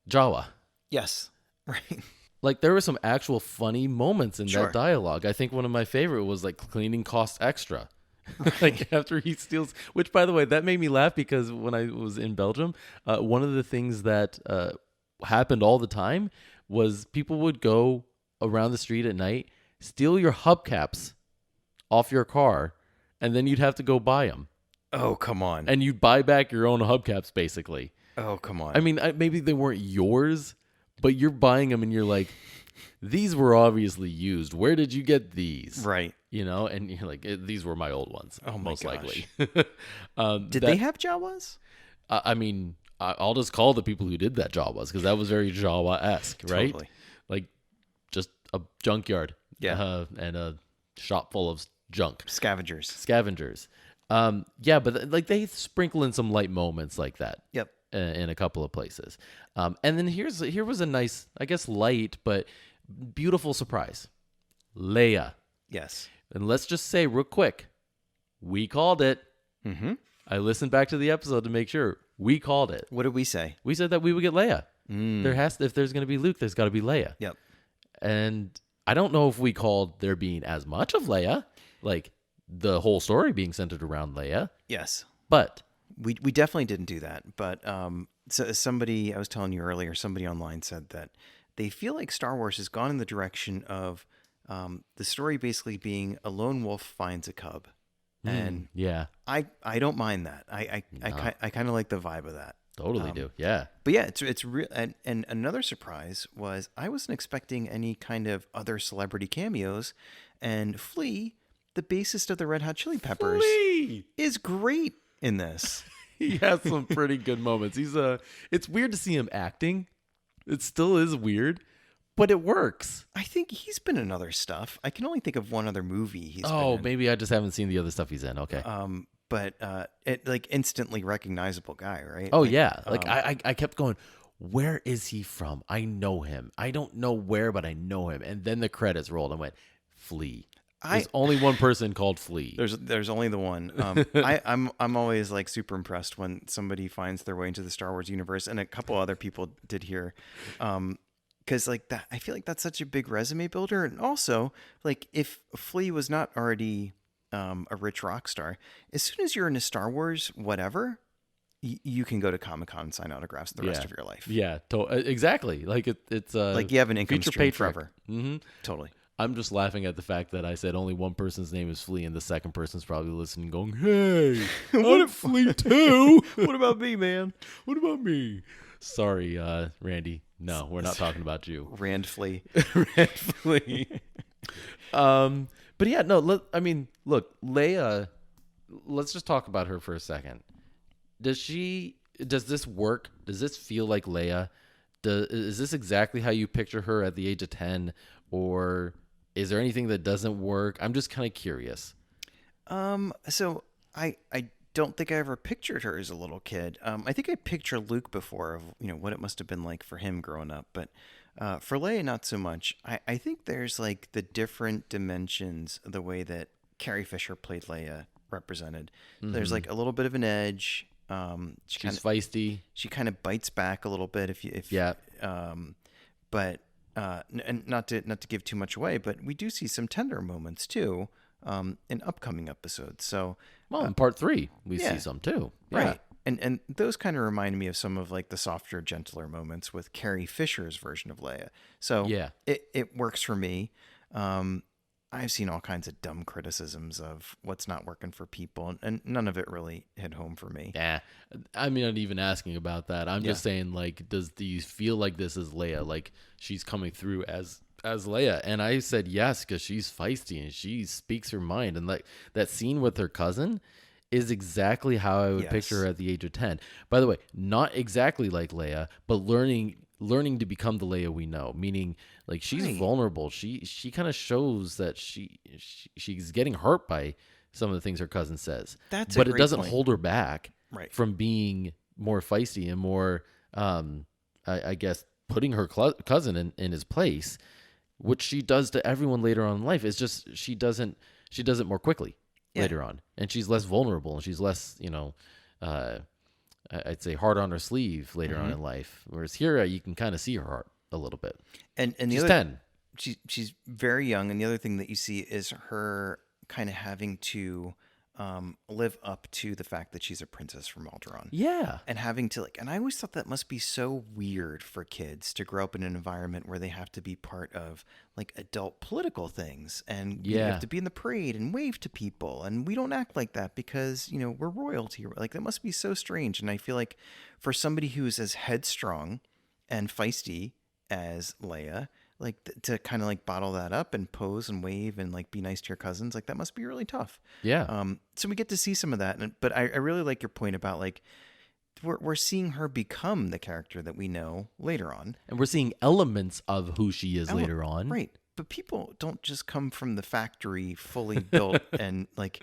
Jawa. Yes. Right. Like there were some actual funny moments in Sure. that dialogue. I think one of my favorite was like cleaning costs extra. Like after he steals, which by the way, that made me laugh because when I was in Belgium, one of the things that happened all the time was people would go around the street at night, steal your hubcaps off your car, and then you'd have to go buy them. Oh, come on. And you'd buy back your own hubcaps, basically. Oh, come on. I mean, maybe they weren't yours, but you're buying them and you're like, these were obviously used. Where did you get these? Right. You know, and you're like, these were my old ones. Oh my most gosh. likely. Did they have Jawas? I mean, I'll just call the people who did that Jawas because that was very Jawa-esque, right? Totally. Like just a junkyard, Yeah. and a shop full of junk. Scavengers. Yeah, but like they sprinkle in some light moments like that. Yep. In a couple of places. And then here was a nice, I guess, light but beautiful surprise. Leia. Yes. And let's just say real quick, we called it. Mm-hmm. I listened back to the episode to make sure. We called it. What did we say? We said that we would get Leia. If there's going to be Luke, there's got to be Leia. Yep. And I don't know if we called there being as much of Leia, like the whole story being centered around Leia. Yes. But we definitely didn't do that. But so somebody, I was telling you earlier, somebody online said that they feel like Star Wars has gone in the direction of the story basically being a lone wolf finds a cub. And yeah, I don't mind that. I kind of like the vibe of that. Totally do. Yeah. But yeah, it's real. And another surprise was I wasn't expecting any kind of other celebrity cameos, and Flea, the bassist of the Red Hot Chili Peppers, is great in this. He has some pretty good moments. It's weird to see him acting. It still is weird, but it works. I think he's been in other stuff. I can only think of one other movie he's been in. Maybe I just haven't seen the other stuff he's in. Okay. But it like instantly recognizable guy, right? Oh, yeah. Like I kept going, where is he from? I know him. I don't know where, but I know him. And then the credits rolled. I went, Flea. There's only one person called Flea. There's only the one. I'm always like super impressed when somebody finds their way into the Star Wars universe, and a couple other people did here. Because like that, I feel like that's such a big resume builder. And also, like if Flea was not already a rich rock star, as soon as you're in a Star Wars whatever, you can go to Comic-Con and sign autographs the rest of your life. Yeah, exactly. Like it's like you have an income stream forever. Mm-hmm. Totally. I'm just laughing at the fact that I said only one person's name is Flea, and the second person's probably listening going, hey, what if Flea too? What about me, man? What about me? Sorry, Randy. No, we're not talking about you. Rand Flea. Rand Flea. But yeah, no, look, Leia, let's just talk about her for a second. Does this work? Does this feel like Leia? Is this exactly how you picture her at the age of 10? Or is there anything that doesn't work? I'm just kind of curious. So I don't think I ever pictured her as a little kid. I think I pictured Luke before of, what it must have been like for him growing up. But for Leia, not so much. I think there's like the different dimensions of the way that Carrie Fisher played Leia represented. Mm-hmm. There's like a little bit of an edge. She's feisty. She kind of bites back a little bit but and not to give too much away, but we do see some tender moments too in upcoming episodes. So in part 3 we see some too. Yeah. Right. And those kind of remind me of some of like the softer, gentler moments with Carrie Fisher's version of Leia. So it works for me. I've seen all kinds of dumb criticisms of what's not working for people, and none of it really hit home for me. Yeah, I'm not even asking about that. I'm just saying, like, do you feel like this is Leia? Like she's coming through as Leia? And I said yes, because she's feisty and she speaks her mind. And like that scene with her cousin is exactly how I would picture her at the age of 10. By the way, not exactly like Leia, but learning to become the Leia we know, meaning like she's vulnerable. She kind of shows that she's getting hurt by some of the things her cousin says. But it doesn't hold her back from being more feisty and more, I guess, putting her cousin in his place, which she does to everyone later on in life. It's just she does it more quickly later on, and she's less vulnerable and she's less, I'd say hard on her sleeve later on in life. Whereas here, you can kind of see her heart a little bit. And she's 10. She's very young. And the other thing that you see is her kind of having to live up to the fact that she's a princess from Alderaan. Yeah. And having to and I always thought that must be so weird for kids to grow up in an environment where they have to be part of like adult political things. And you have to be in the parade and wave to people. And we don't act like that because, we're royalty. Like that must be so strange. And I feel like for somebody who's as headstrong and feisty as Leia, like to kind of like bottle that up and pose and wave and like be nice to your cousins, like that must be really tough. Yeah. So we get to see some of that, but I really like your point about like we're seeing her become the character that we know later on, and we're seeing elements of who she is later on. Right. But people don't just come from the factory fully built and like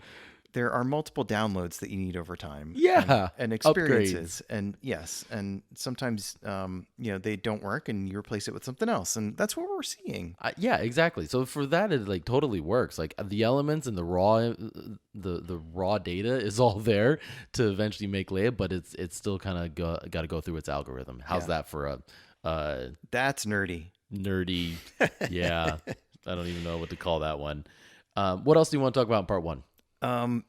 there are multiple downloads that you need over time. Yeah, and experiences, and yes, and sometimes they don't work, and you replace it with something else, and that's what we're seeing. Yeah, exactly. So for that, it like totally works. Like the elements and the raw data is all there to eventually make Leia, but it's still kind of got to go through its algorithm. How's that for a that's nerdy? Yeah, I don't even know what to call that one. What else do you want to talk about in part one?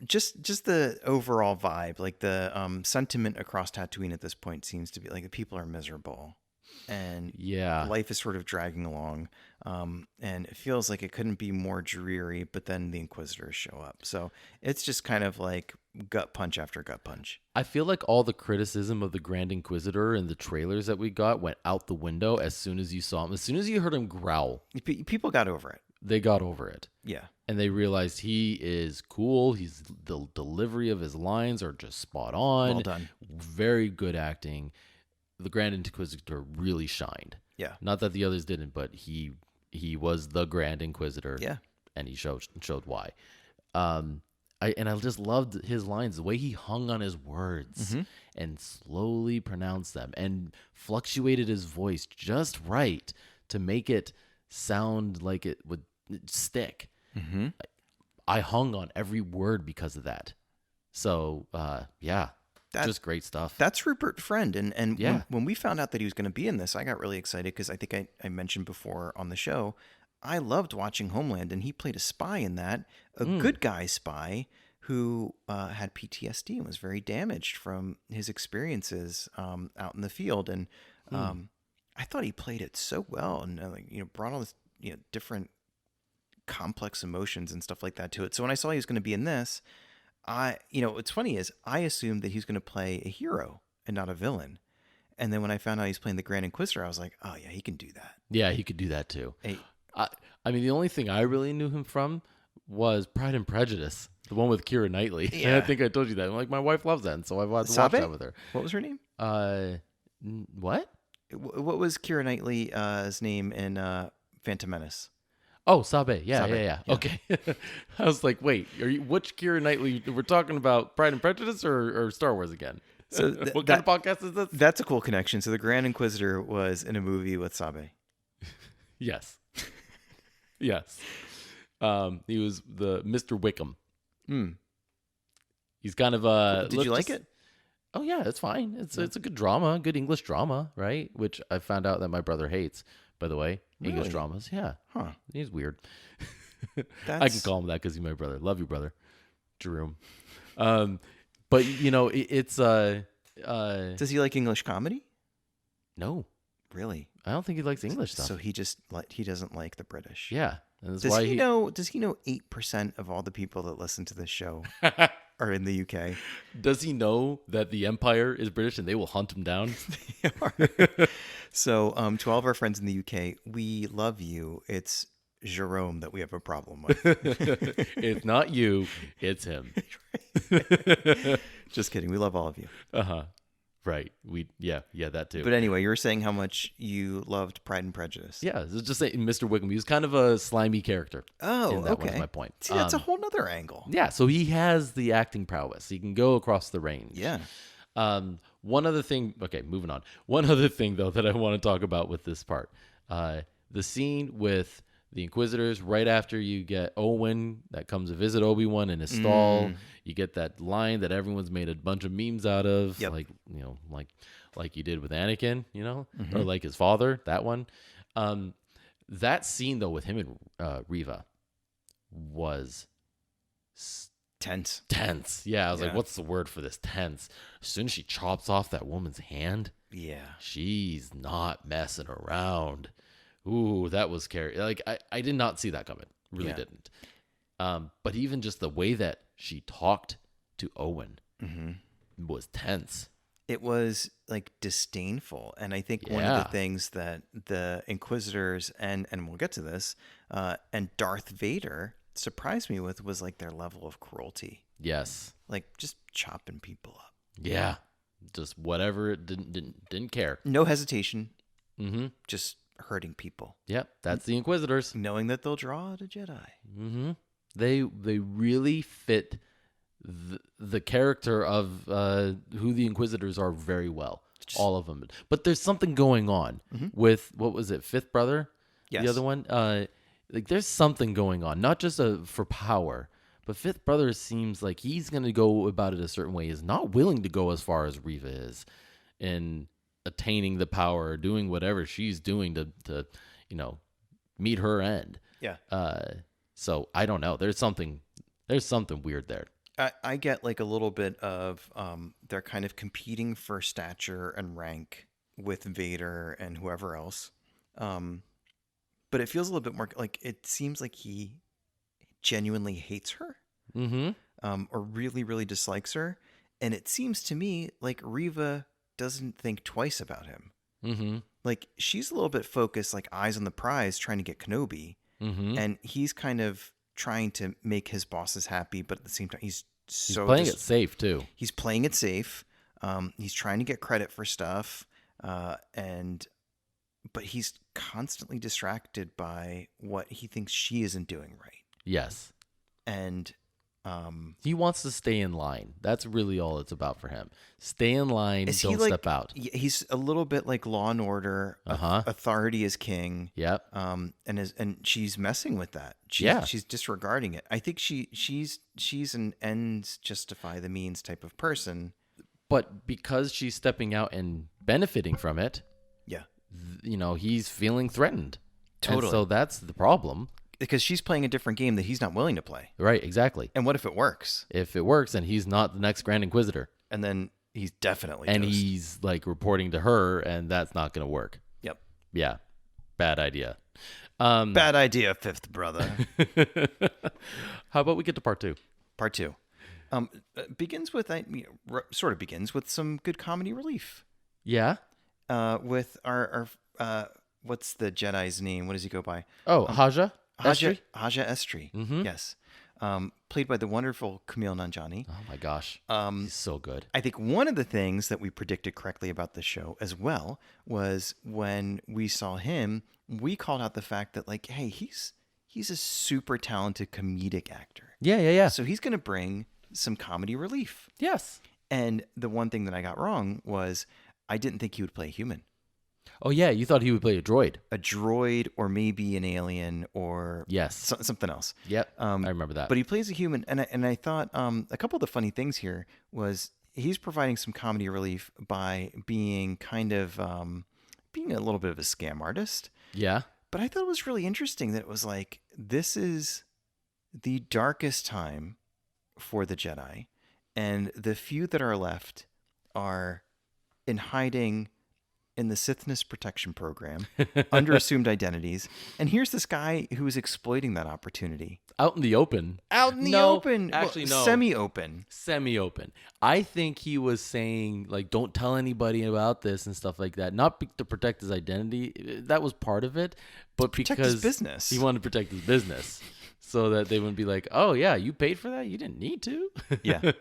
Just the overall vibe, like the sentiment across Tatooine at this point seems to be like the people are miserable, and life is sort of dragging along, and it feels like it couldn't be more dreary. But then the Inquisitors show up, so it's just kind of like gut punch after gut punch. I feel like all the criticism of the Grand Inquisitor in the trailers that we got went out the window as soon as you saw him. As soon as you heard him growl, people got over it. They got over it. Yeah. And they realized he is cool. The delivery of his lines are just spot on. Well done. Very good acting. The Grand Inquisitor really shined. Yeah. Not that the others didn't, but he was the Grand Inquisitor. Yeah. And he showed why. I just loved his lines, the way he hung on his words and slowly pronounced them and fluctuated his voice just right to make it sound like it would stick. I hung on every word because of that. So, just great stuff. That's Rupert Friend. And when we found out that he was going to be in this, I got really excited because I think I mentioned before on the show, I loved watching Homeland, and he played a spy in that, a good guy spy who had PTSD and was very damaged from his experiences out in the field. And I thought he played it so well, and brought all this different complex emotions and stuff like that to it. So when I saw he was going to be in this, what's funny is I assumed that he was going to play a hero and not a villain. And then when I found out he's playing the Grand Inquisitor, I was like, oh yeah, he can do that. Yeah, he could do that too. Hey, I mean, the only thing I really knew him from was Pride and Prejudice, the one with Keira Knightley. Yeah. And I think I told you that. I'm like, my wife loves that, and so I wanted to watch that with her. What was her name? What? What was Keira Knightley's name in Phantom Menace? Oh, Sabe. Yeah. Yeah. Okay. I was like, wait, which Keira Knightley? We're talking about Pride and Prejudice or Star Wars again? So what kind of podcast is this? That's a cool connection. So the Grand Inquisitor was in a movie with Sabe. Yes. Yes. He was the Mr. Wickham. He's kind of Did you like it? Oh yeah, it's fine. It's a good drama, good English drama, right? Which I found out that my brother hates, by the way. English Really? dramas. Yeah. Huh. He's weird. I can call him that because he's my brother. Love you, brother. Jerome. But it's Does he like English comedy? No. Really? I don't think he likes English stuff. So he doesn't like the British. Yeah. And that's Does why he know 8% of all the people that listen to this show are in the UK? Does he know that the Empire is British and they will hunt him down? They are. So, to all of our friends in the UK, we love you. It's Jerome that we have a problem with. It's not you, it's him. Just kidding. We love all of you. Right. Yeah, that too. But anyway, you were saying how much you loved Pride and Prejudice. Yeah, just saying Mr. Wickham. He was kind of a slimy character. Oh, that okay. was my point. See, that's a whole nother angle. Yeah, so he has the acting prowess. He can go across the range. Yeah. One other thing. Okay, moving on. One other thing though that I want to talk about with this part, the scene with the Inquisitors right after you get Owen that comes to visit Obi-Wan in his stall. You get that line that everyone's made a bunch of memes out of, Yep. like you did with Anakin, or like his father. That one. That scene though with him and Reva was Tense. Yeah, I was like, what's the word for this? Tense. As soon as she chops off that woman's hand, she's not messing around. Ooh, that was scary. Like I did not see that coming. Really didn't. But even just the way that she talked to Owen was tense. It was like disdainful. And I think one of the things that the Inquisitors and we'll get to this, and Darth Vader surprised me with was like their level of cruelty. Yes. Like just chopping people up. Yeah. Just whatever. Didn't care. No hesitation. Just hurting people. Yep. That's the Inquisitors. Knowing that they'll draw out a Jedi. They really fit the character of who the Inquisitors are very well. All of them. But there's something going on with, what was it, Fifth Brother? Yes. The other one? Like there's something going on, not just for power, but Fifth Brother seems like he's going to go about it a certain way. He's not willing to go as far as Reva is in attaining the power, doing whatever she's doing to meet her end. Yeah. So I don't know. There's something weird there. I get like a little bit of they're kind of competing for stature and rank with Vader and whoever else. But it feels a little bit more like it seems like he genuinely hates her. Or really, really dislikes her. And it seems to me like Reva doesn't think twice about him. Like she's a little bit focused, like eyes on the prize, trying to get Kenobi. And he's kind of trying to make his bosses happy, but at the same time, he's playing it safe too. He's playing it safe. He's trying to get credit for stuff, but he's constantly distracted by what he thinks she isn't doing right. Yes, and he wants to stay in line. That's really all it's about for him. Stay in line. Don't step out. He's a little bit like Law and Order. Authority is king. Yep. And she's messing with that. She's disregarding it. I think she's an ends justify the means type of person. But because she's stepping out and benefiting from it, he's feeling threatened. Totally. And so that's the problem. Because she's playing a different game that he's not willing to play. Right, exactly. And what if it works? If it works, then he's not the next Grand Inquisitor. And then he's definitely And toast. he's like reporting to her, and that's not going to work. Yep. Yeah. Bad idea. Bad idea, Fifth Brother. How about we get to part 2? Part 2. Begins with some good comedy relief. Yeah. With our what's the Jedi's name? What does he go by? Haja Estri? Haja Estri. Mm-hmm. Yes. Played by the wonderful Kumail Nanjiani. Oh my gosh. He's so good. I think one of the things that we predicted correctly about the show as well was when we saw him, we called out the fact that like, hey, he's a super talented comedic actor. Yeah. So he's going to bring some comedy relief. Yes. And the one thing that I got wrong was I didn't think he would play a human. Oh, yeah. You thought he would play a droid. A droid or maybe an alien or something else. Yep. I remember that. But he plays a human. And I thought a couple of the funny things here was he's providing some comedy relief by being kind of being a little bit of a scam artist. Yeah. But I thought it was really interesting that it was like, this is the darkest time for the Jedi. And the few that are left are in hiding in the Sith-ness protection program under assumed identities. And here's this guy who is exploiting that opportunity. Out in the open. Open. Actually, no. Semi-open. Semi-open. I think he was saying, like, don't tell anybody about this and stuff like that. Not to protect his identity. That was part of it. But protect because his business. He wanted to protect his business. So that they wouldn't be like, oh, yeah, you paid for that? You didn't need to. Yeah.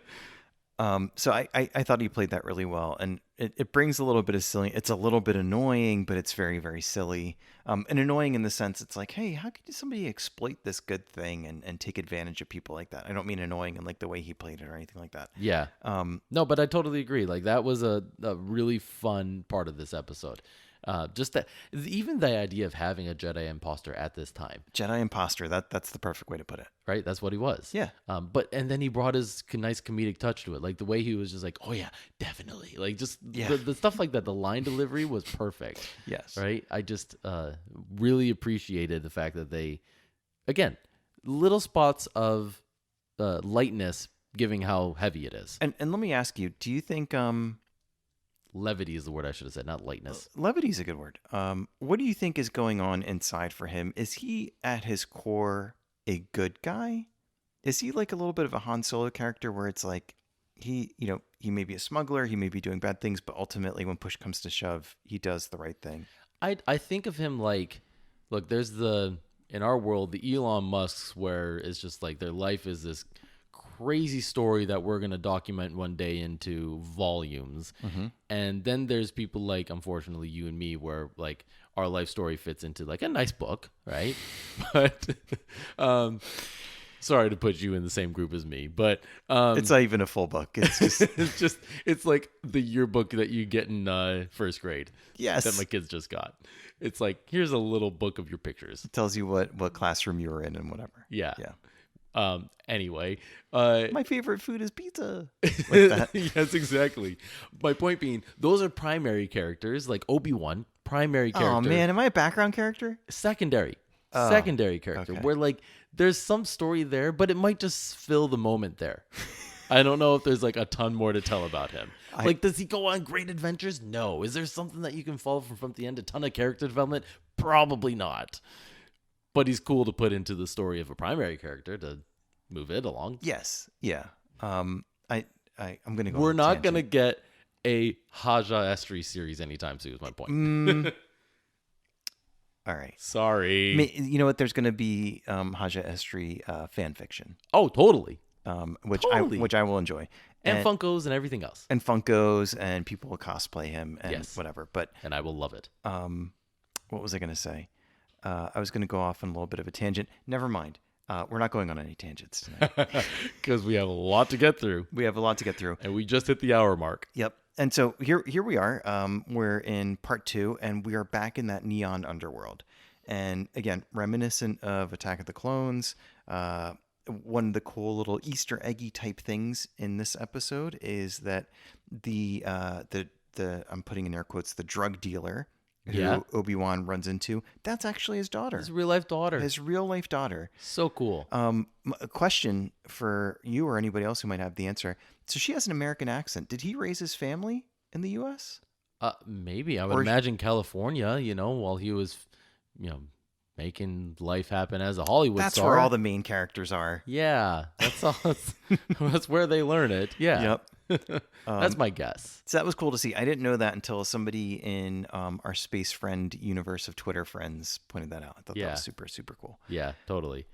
So I thought he played that really well, and it brings a little bit of silly. It's a little bit annoying, but it's very, very silly. And annoying in the sense it's like, hey, how could somebody exploit this good thing and take advantage of people like that? I don't mean annoying in like the way he played it or anything like that. Yeah. No, but I totally agree. Like that was a really fun part of this episode. Just that, even the idea of having a Jedi imposter at this time. Jedi imposter, that's the perfect way to put it. Right? That's what he was. Yeah. And then he brought his nice comedic touch to it. Like the way he was just like, oh yeah, definitely. Like just the stuff like that. The line delivery was perfect. Yes. Right? I just really appreciated the fact that they, again, little spots of lightness giving how heavy it is. And let me ask you, do you think... Levity is the word I should have said, not lightness. Levity is a good word. What do you think is going on inside for him? Is he at his core a good guy? Is he like a little bit of a Han Solo character where it's like he may be a smuggler, he may be doing bad things, but ultimately when push comes to shove, he does the right thing? I think of him like, look, there's in our world, the Elon Musks where it's just like their life is this crazy story that we're going to document one day into volumes. Mm-hmm. And then there's people like, unfortunately, you and me, where like our life story fits into like a nice book, right? But sorry to put you in the same group as me, but it's not even a full book. It's just it's like the yearbook that you get in first grade. Yes. That my kids just got. It's like, here's a little book of your pictures. It tells you what classroom you were in and whatever. Yeah. Anyway, my favorite food is pizza. Like that. Yes, exactly. My point being, those are primary characters, like Obi-Wan, primary character. Oh man, am I a background character? Secondary character, okay. where like there's some story there, but it might just fill the moment there. I don't know if there's like a ton more to tell about him. Like, does he go on great adventures? No. Is there something that you can follow from the end? A ton of character development? Probably not. But he's cool to put into the story of a primary character to move it along. Yes. Yeah. I'm gonna go. We're not gonna get a Haja Estri series anytime soon. Is my point. All right. Sorry. You know what? There's gonna be Haja Estri fan fiction. Oh, totally. Which I will enjoy. And Funkos and everything else. And Funkos and people will cosplay him and whatever. But and I will love it. What was I gonna say? I was gonna go off on a little bit of a tangent. Never mind. We're not going on any tangents tonight. Because we have a lot to get through. We have a lot to get through. And we just hit the hour mark. Yep. And so here we are. We're in part 2, and we are back in that neon underworld. And again, reminiscent of Attack of the Clones. One of the cool little Easter eggy type things in this episode is that the I'm putting in air quotes, the drug dealer who Obi-Wan runs into, that's actually his daughter. His real life daughter. His real life daughter. So cool. A question for you or anybody else who might have the answer. So she has an American accent. Did he raise his family in the U.S.? Maybe. I would imagine California, while he was, making life happen as a Hollywood star. That's where all the main characters are. Yeah. That's all. That's where they learn it. Yeah. Yep. That's my guess. So that was cool to see. I didn't know that until somebody in our space friend universe of Twitter friends pointed that out. I thought that was super, super cool. Yeah, totally.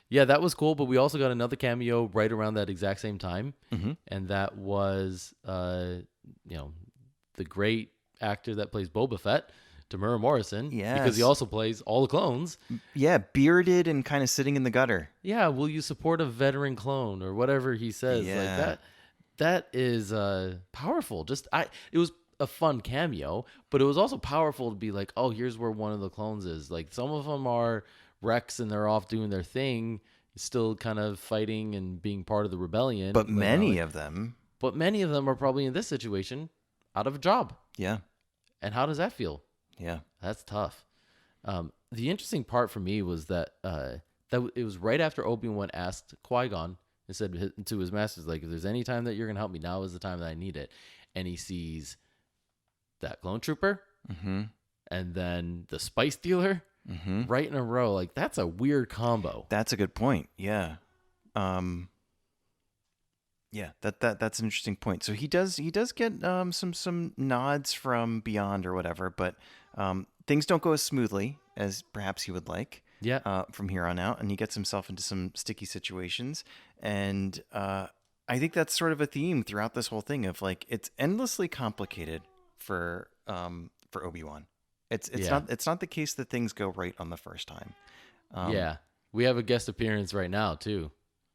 Yeah, that was cool. But we also got another cameo right around that exact same time. Mm-hmm. And that was, the great actor that plays Boba Fett, Tamura Morrison. Yes. Because he also plays all the clones. Yeah, bearded and kind of sitting in the gutter. Yeah, will you support a veteran clone or whatever he says? Yeah. Like that. That is powerful. It was a fun cameo, but it was also powerful to be like, oh, here's where one of the clones is. Like, some of them are Rex and they're off doing their thing, still kind of fighting and being part of the rebellion. But many of them are probably in this situation out of a job. Yeah. And how does that feel? Yeah. That's tough. The interesting part for me was that it was right after Obi-Wan asked Qui-Gon and said to his masters, like, if there's any time that you're going to help me, now is the time that I need it. And he sees that clone trooper and then the spice dealer right in a row. Like, that's a weird combo. That's a good point. Yeah. Yeah, that's an interesting point. So he does get some nods from beyond or whatever, but things don't go as smoothly as perhaps he would like. Yeah. From here on out, and he gets himself into some sticky situations, and I think that's sort of a theme throughout this whole thing of like it's endlessly complicated for Obi-Wan. It's not the case that things go right on the first time. Yeah, we have a guest appearance right now too.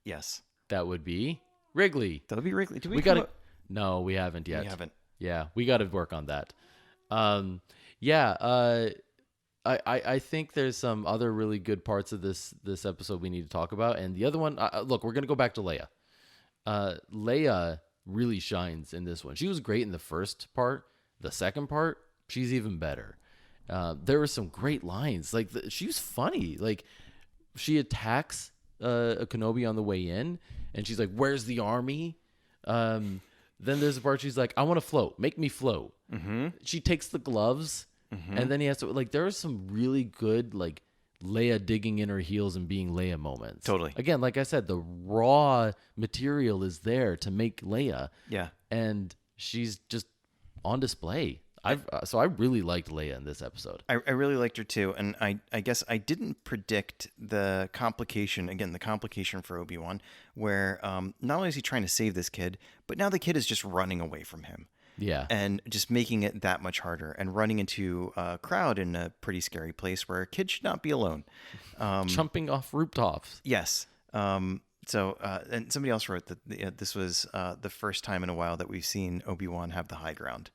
Yes, that would be Wrigley. That'll be Wrigley. We got it. No, we haven't yet. We haven't. Yeah, we got to work on that. I think there's some other really good parts of this episode we need to talk about. And the other one, look, we're going to go back to Leia. Leia really shines in this one. She was great in the first part. The second part, she's even better. There were some great lines. Like, she was funny. Like, she attacks a Kenobi on the way in, and she's like, "Where's the army?" Then there's a part she's like, "I want to float. Make me float." Mm-hmm. She takes the gloves. And then he has to, like, there are some really good, like, Leia digging in her heels and being Leia moments. Totally. Again, like I said, the raw material is there to make Leia. Yeah. And she's just on display. So I really liked Leia in this episode. I really liked her too. And I guess I didn't predict the complication for Obi-Wan, where not only is he trying to save this kid, but now the kid is just running away from him. Yeah. And just making it that much harder and running into a crowd in a pretty scary place where a kid should not be alone. Jumping off rooftops. Yes. And somebody else wrote that this was the first time in a while that we've seen Obi-Wan have the high ground,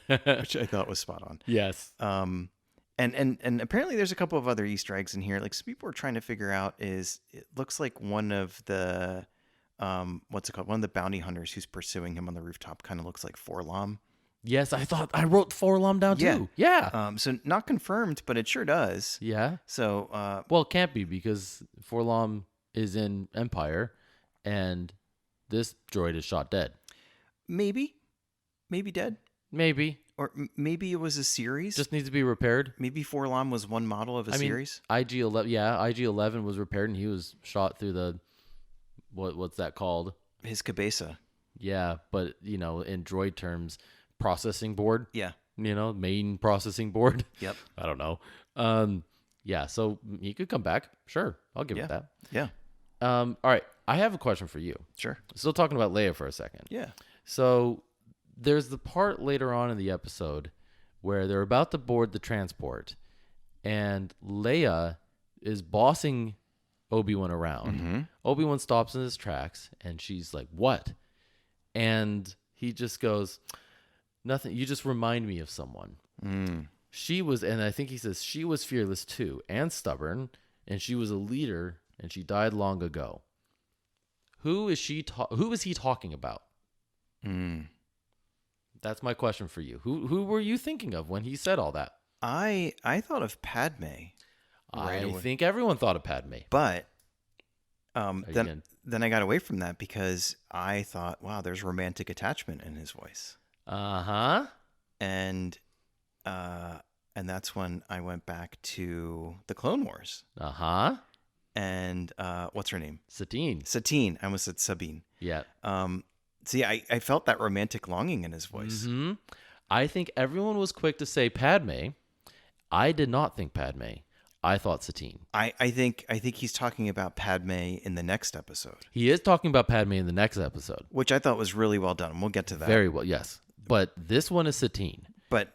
which I thought was spot on. Yes. And apparently there's a couple of other Easter eggs in here. Like, some people are trying to figure out it looks like one of the what's it called? One of the bounty hunters who's pursuing him on the rooftop kind of looks like Forlom. Yes, I wrote Forlom down too. Yeah. So not confirmed, but it sure does. Yeah. So Well, it can't be because Forlom is in Empire, and this droid is shot dead. maybe dead, Maybe. or maybe it was a series. Just needs to be repaired. Maybe Forlom was one model of a series. IG-11, yeah, IG-11 was repaired, and he was shot through the what's that called? His cabeza. Yeah, but in droid terms, processing board. Yeah. Main processing board. Yep. I don't know. Yeah, so he could come back. Sure, I'll give it that. Yeah. All right, I have a question for you. Sure. Still talking about Leia for a second. Yeah. So there's the part later on in the episode where they're about to board the transport, and Leia is bossing Obi-Wan around. Mm-hmm. Obi-Wan stops in his tracks, and she's like, "What?" And he just goes, "Nothing. You just remind me of someone." She was, and I think he says she was fearless too, and stubborn, and she was a leader, and she died long ago. Who is he talking about? That's my question for you. Who were you thinking of when he said all that? I thought of Padme. I think everyone thought of Padme. But then I got away from that because I thought, wow, there's romantic attachment in his voice. And that's when I went back to the Clone Wars. And what's her name? Satine. I almost said Sabine. Yeah. See, I felt that romantic longing in his voice. Mm-hmm. I think everyone was quick to say Padme. I did not think Padme. I thought Satine. I think he's talking about Padme in the next episode. He is talking about Padme in the next episode, which I thought was really well done. We'll get to that. Very well, yes. But this one is Satine. But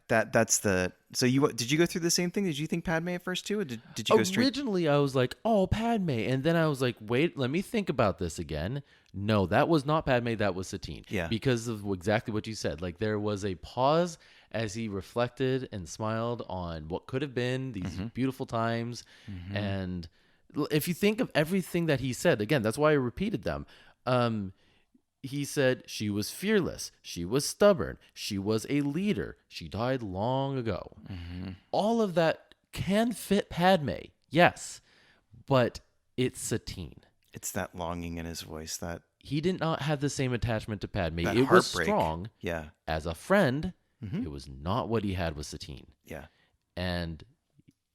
that's the. So did you go through the same thing? Did you think Padme at first too, or did you go straight? Originally, I was like, "Oh, Padme," and then I was like, "Wait, let me think about this again." No, that was not Padme. That was Satine. Yeah. Because of exactly what you said. Like, there was a pause as he reflected and smiled on what could have been these beautiful times. And if you think of everything that he said, again, that's why I repeated them. He said she was fearless. She was stubborn. She was a leader. She died long ago. All of that can fit Padme, yes, but it's Satine. It's that longing in his voice that he did not have the same attachment to Padme. It heartbreak. was strong. Yeah. As a friend, it was not what he had with Satine. Yeah. And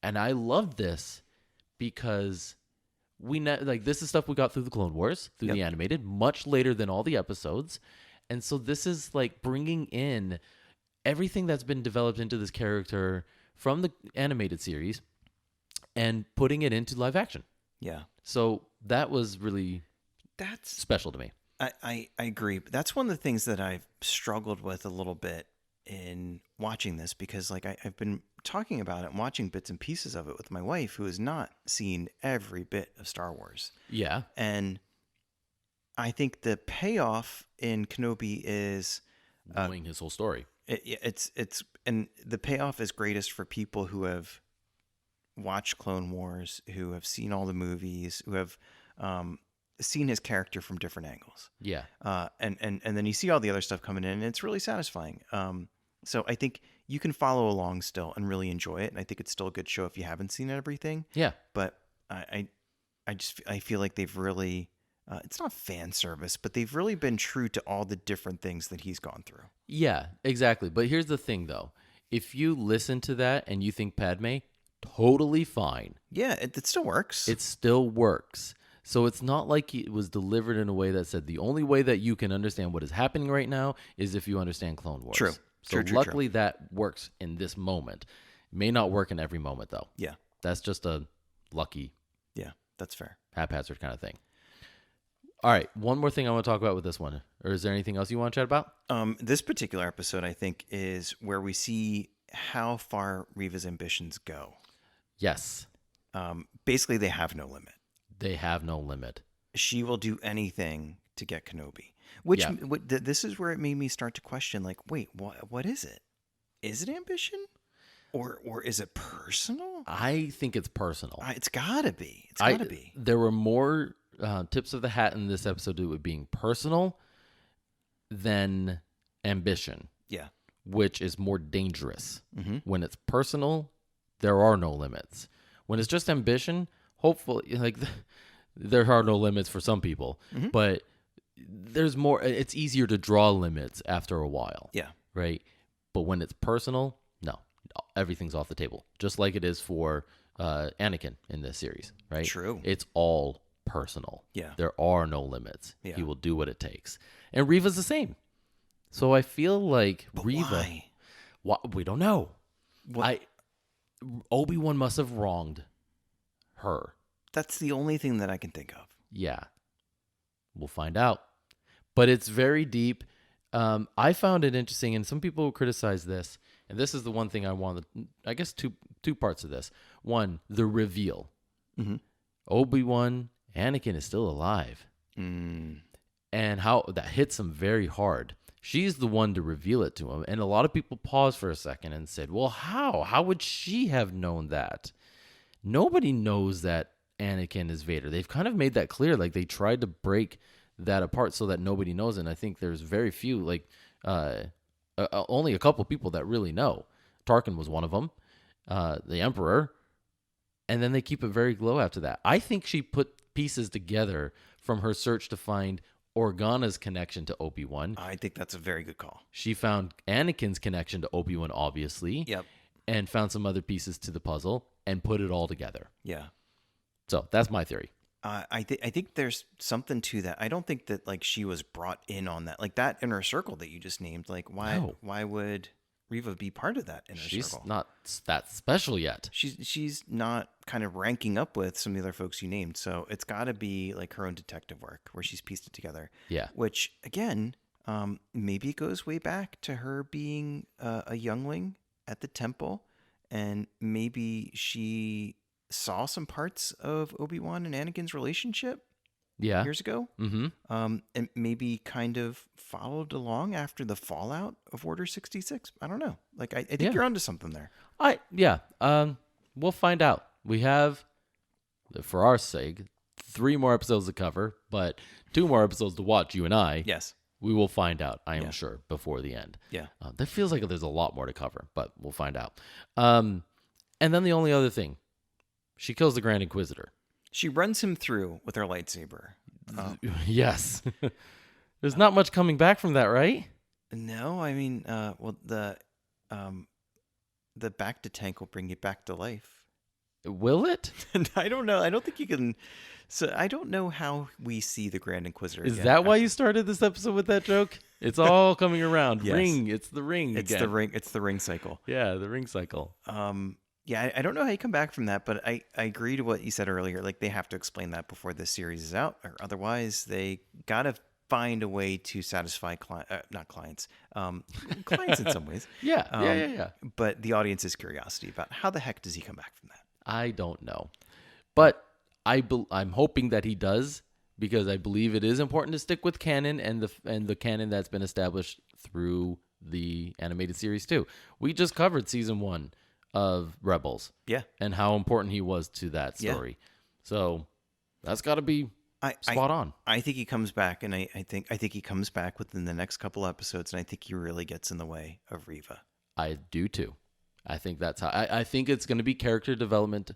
I love this because this is stuff we got through the Clone Wars, through the animated, much later than all the episodes. And so this is like bringing in everything that's been developed into this character from the animated series and putting it into live action. Yeah. So that was really special to me. I agree. But that's one of the things that I've struggled with a little bit in watching this, because I've been talking about it and watching bits and pieces of it with my wife, who has not seen every bit of Star Wars. Yeah. And I think the payoff in Kenobi is knowing his whole story. And the payoff is greatest for people who have watched Clone Wars, who have seen all the movies, who have seen his character from different angles. Yeah. And then you see all the other stuff coming in, and it's really satisfying. So I think you can follow along still and really enjoy it. And I think it's still a good show if you haven't seen everything. Yeah. But I feel like they've really, it's not fan service, but they've really been true to all the different things that he's gone through. Yeah, exactly. But here's the thing, though. If you listen to that and you think Padme, totally fine. Yeah, it still works. It still works. So it's not like it was delivered in a way that said the only way that you can understand what is happening right now is if you understand Clone Wars. True. So luckily that works in this moment. May not work in every moment, though. Yeah. That's just a lucky. Yeah, that's fair. Haphazard kind of thing. All right, one more thing I want to talk about with this one. Or is there anything else you want to chat about? This particular episode, I think, is where we see how far Reva's ambitions go. Yes. Basically, they have no limit. They have no limit. She will do anything to get Kenobi. Which Yeah. this is where it made me start to question, like, wait, what is it? Is it ambition, or is it personal? I think it's personal. It's gotta be. It's gotta be. There were more tips of the hat in this episode to it being personal than ambition. Yeah. Which is more dangerous. Mm-hmm. When it's personal, there are no limits. When it's just ambition, hopefully, like there are no limits for some people, Mm-hmm. but there's more. It's easier to draw limits after a while. Yeah. Right. But when it's personal, no, everything's off the table. Just like it is for Anakin in this series. Right. True. It's all personal. Yeah. There are no limits. Yeah. He will do what it takes. And Reva's the same. So I feel like But Reva. why? We don't know. What? Obi-Wan must have wronged her. That's the only thing that I can think of. Yeah. We'll find out. But it's very deep. I found it interesting, and some people criticize this, and this is the one thing I wanted. I guess two parts of this. One, the reveal. Mm-hmm. Obi-Wan, Anakin is still alive. Mm. And how that hits him very hard. She's the one to reveal it to him. And a lot of people paused for a second and said, well, how? How would she have known that? Nobody knows that Anakin is Vader. They've kind of made that clear. Like, they tried to break that apart so that nobody knows. And I think there's very few, like, only a couple people that really know. Tarkin was one of them, the Emperor. And then they keep it very low after that. I think she put pieces together from her search to find Organa's connection to Obi-Wan. I think that's a very good call. She found Anakin's connection to Obi-Wan, obviously. Yep. And found some other pieces to the puzzle and put it all together. Yeah. So that's my theory. I think there's something to that. I don't think that, like, she was brought in on that, like that inner circle that you just named. Like, why would Reva be part of that inner circle? She's not that special yet. She's not kind of ranking up with some of the other folks you named. So it's got to be like her own detective work where she's pieced it together. Yeah. Which, again, maybe it goes way back to her being a youngling at the temple, and maybe she saw some parts of Obi-Wan and Anakin's relationship years ago. Mm-hmm. And maybe kind of followed along after the fallout of Order 66. I don't know. Like, I think you're onto something there. We'll find out. We have, for our sake, 3 more episodes to cover, but 2 more episodes to watch, you and I. Yes. We will find out, I am sure, before the end. Yeah. That feels like there's a lot more to cover, but we'll find out. And then the only other thing, she kills the Grand Inquisitor. She runs him through with her lightsaber. Yes. There's not much coming back from that, right? No, I mean, the bacta tank will bring you back to life. Will it? And I don't know. I don't think you can. So I don't know how we see the Grand Inquisitor. Is that why you started this episode with that joke? It's all coming around. Yes. Ring. It's the ring. It's again. the ring. It's the ring cycle. Yeah, the ring cycle. Yeah, I don't know how you come back from that, but I agree to what you said earlier. Like, they have to explain that before this series is out, or otherwise they gotta find a way to satisfy not clients, clients in some ways. Yeah. But the audience's curiosity about how the heck does he come back from that? I don't know, but I'm hoping that he does, because I believe it is important to stick with canon and the canon that's been established through the animated series too. We just covered season 1 of Rebels, and how important he was to that story. So that's got to be spot on. I think he comes back, and I think he comes back within the next couple episodes, and I think he really gets in the way of Reva. I do too. I think that's how. I think it's going to be character development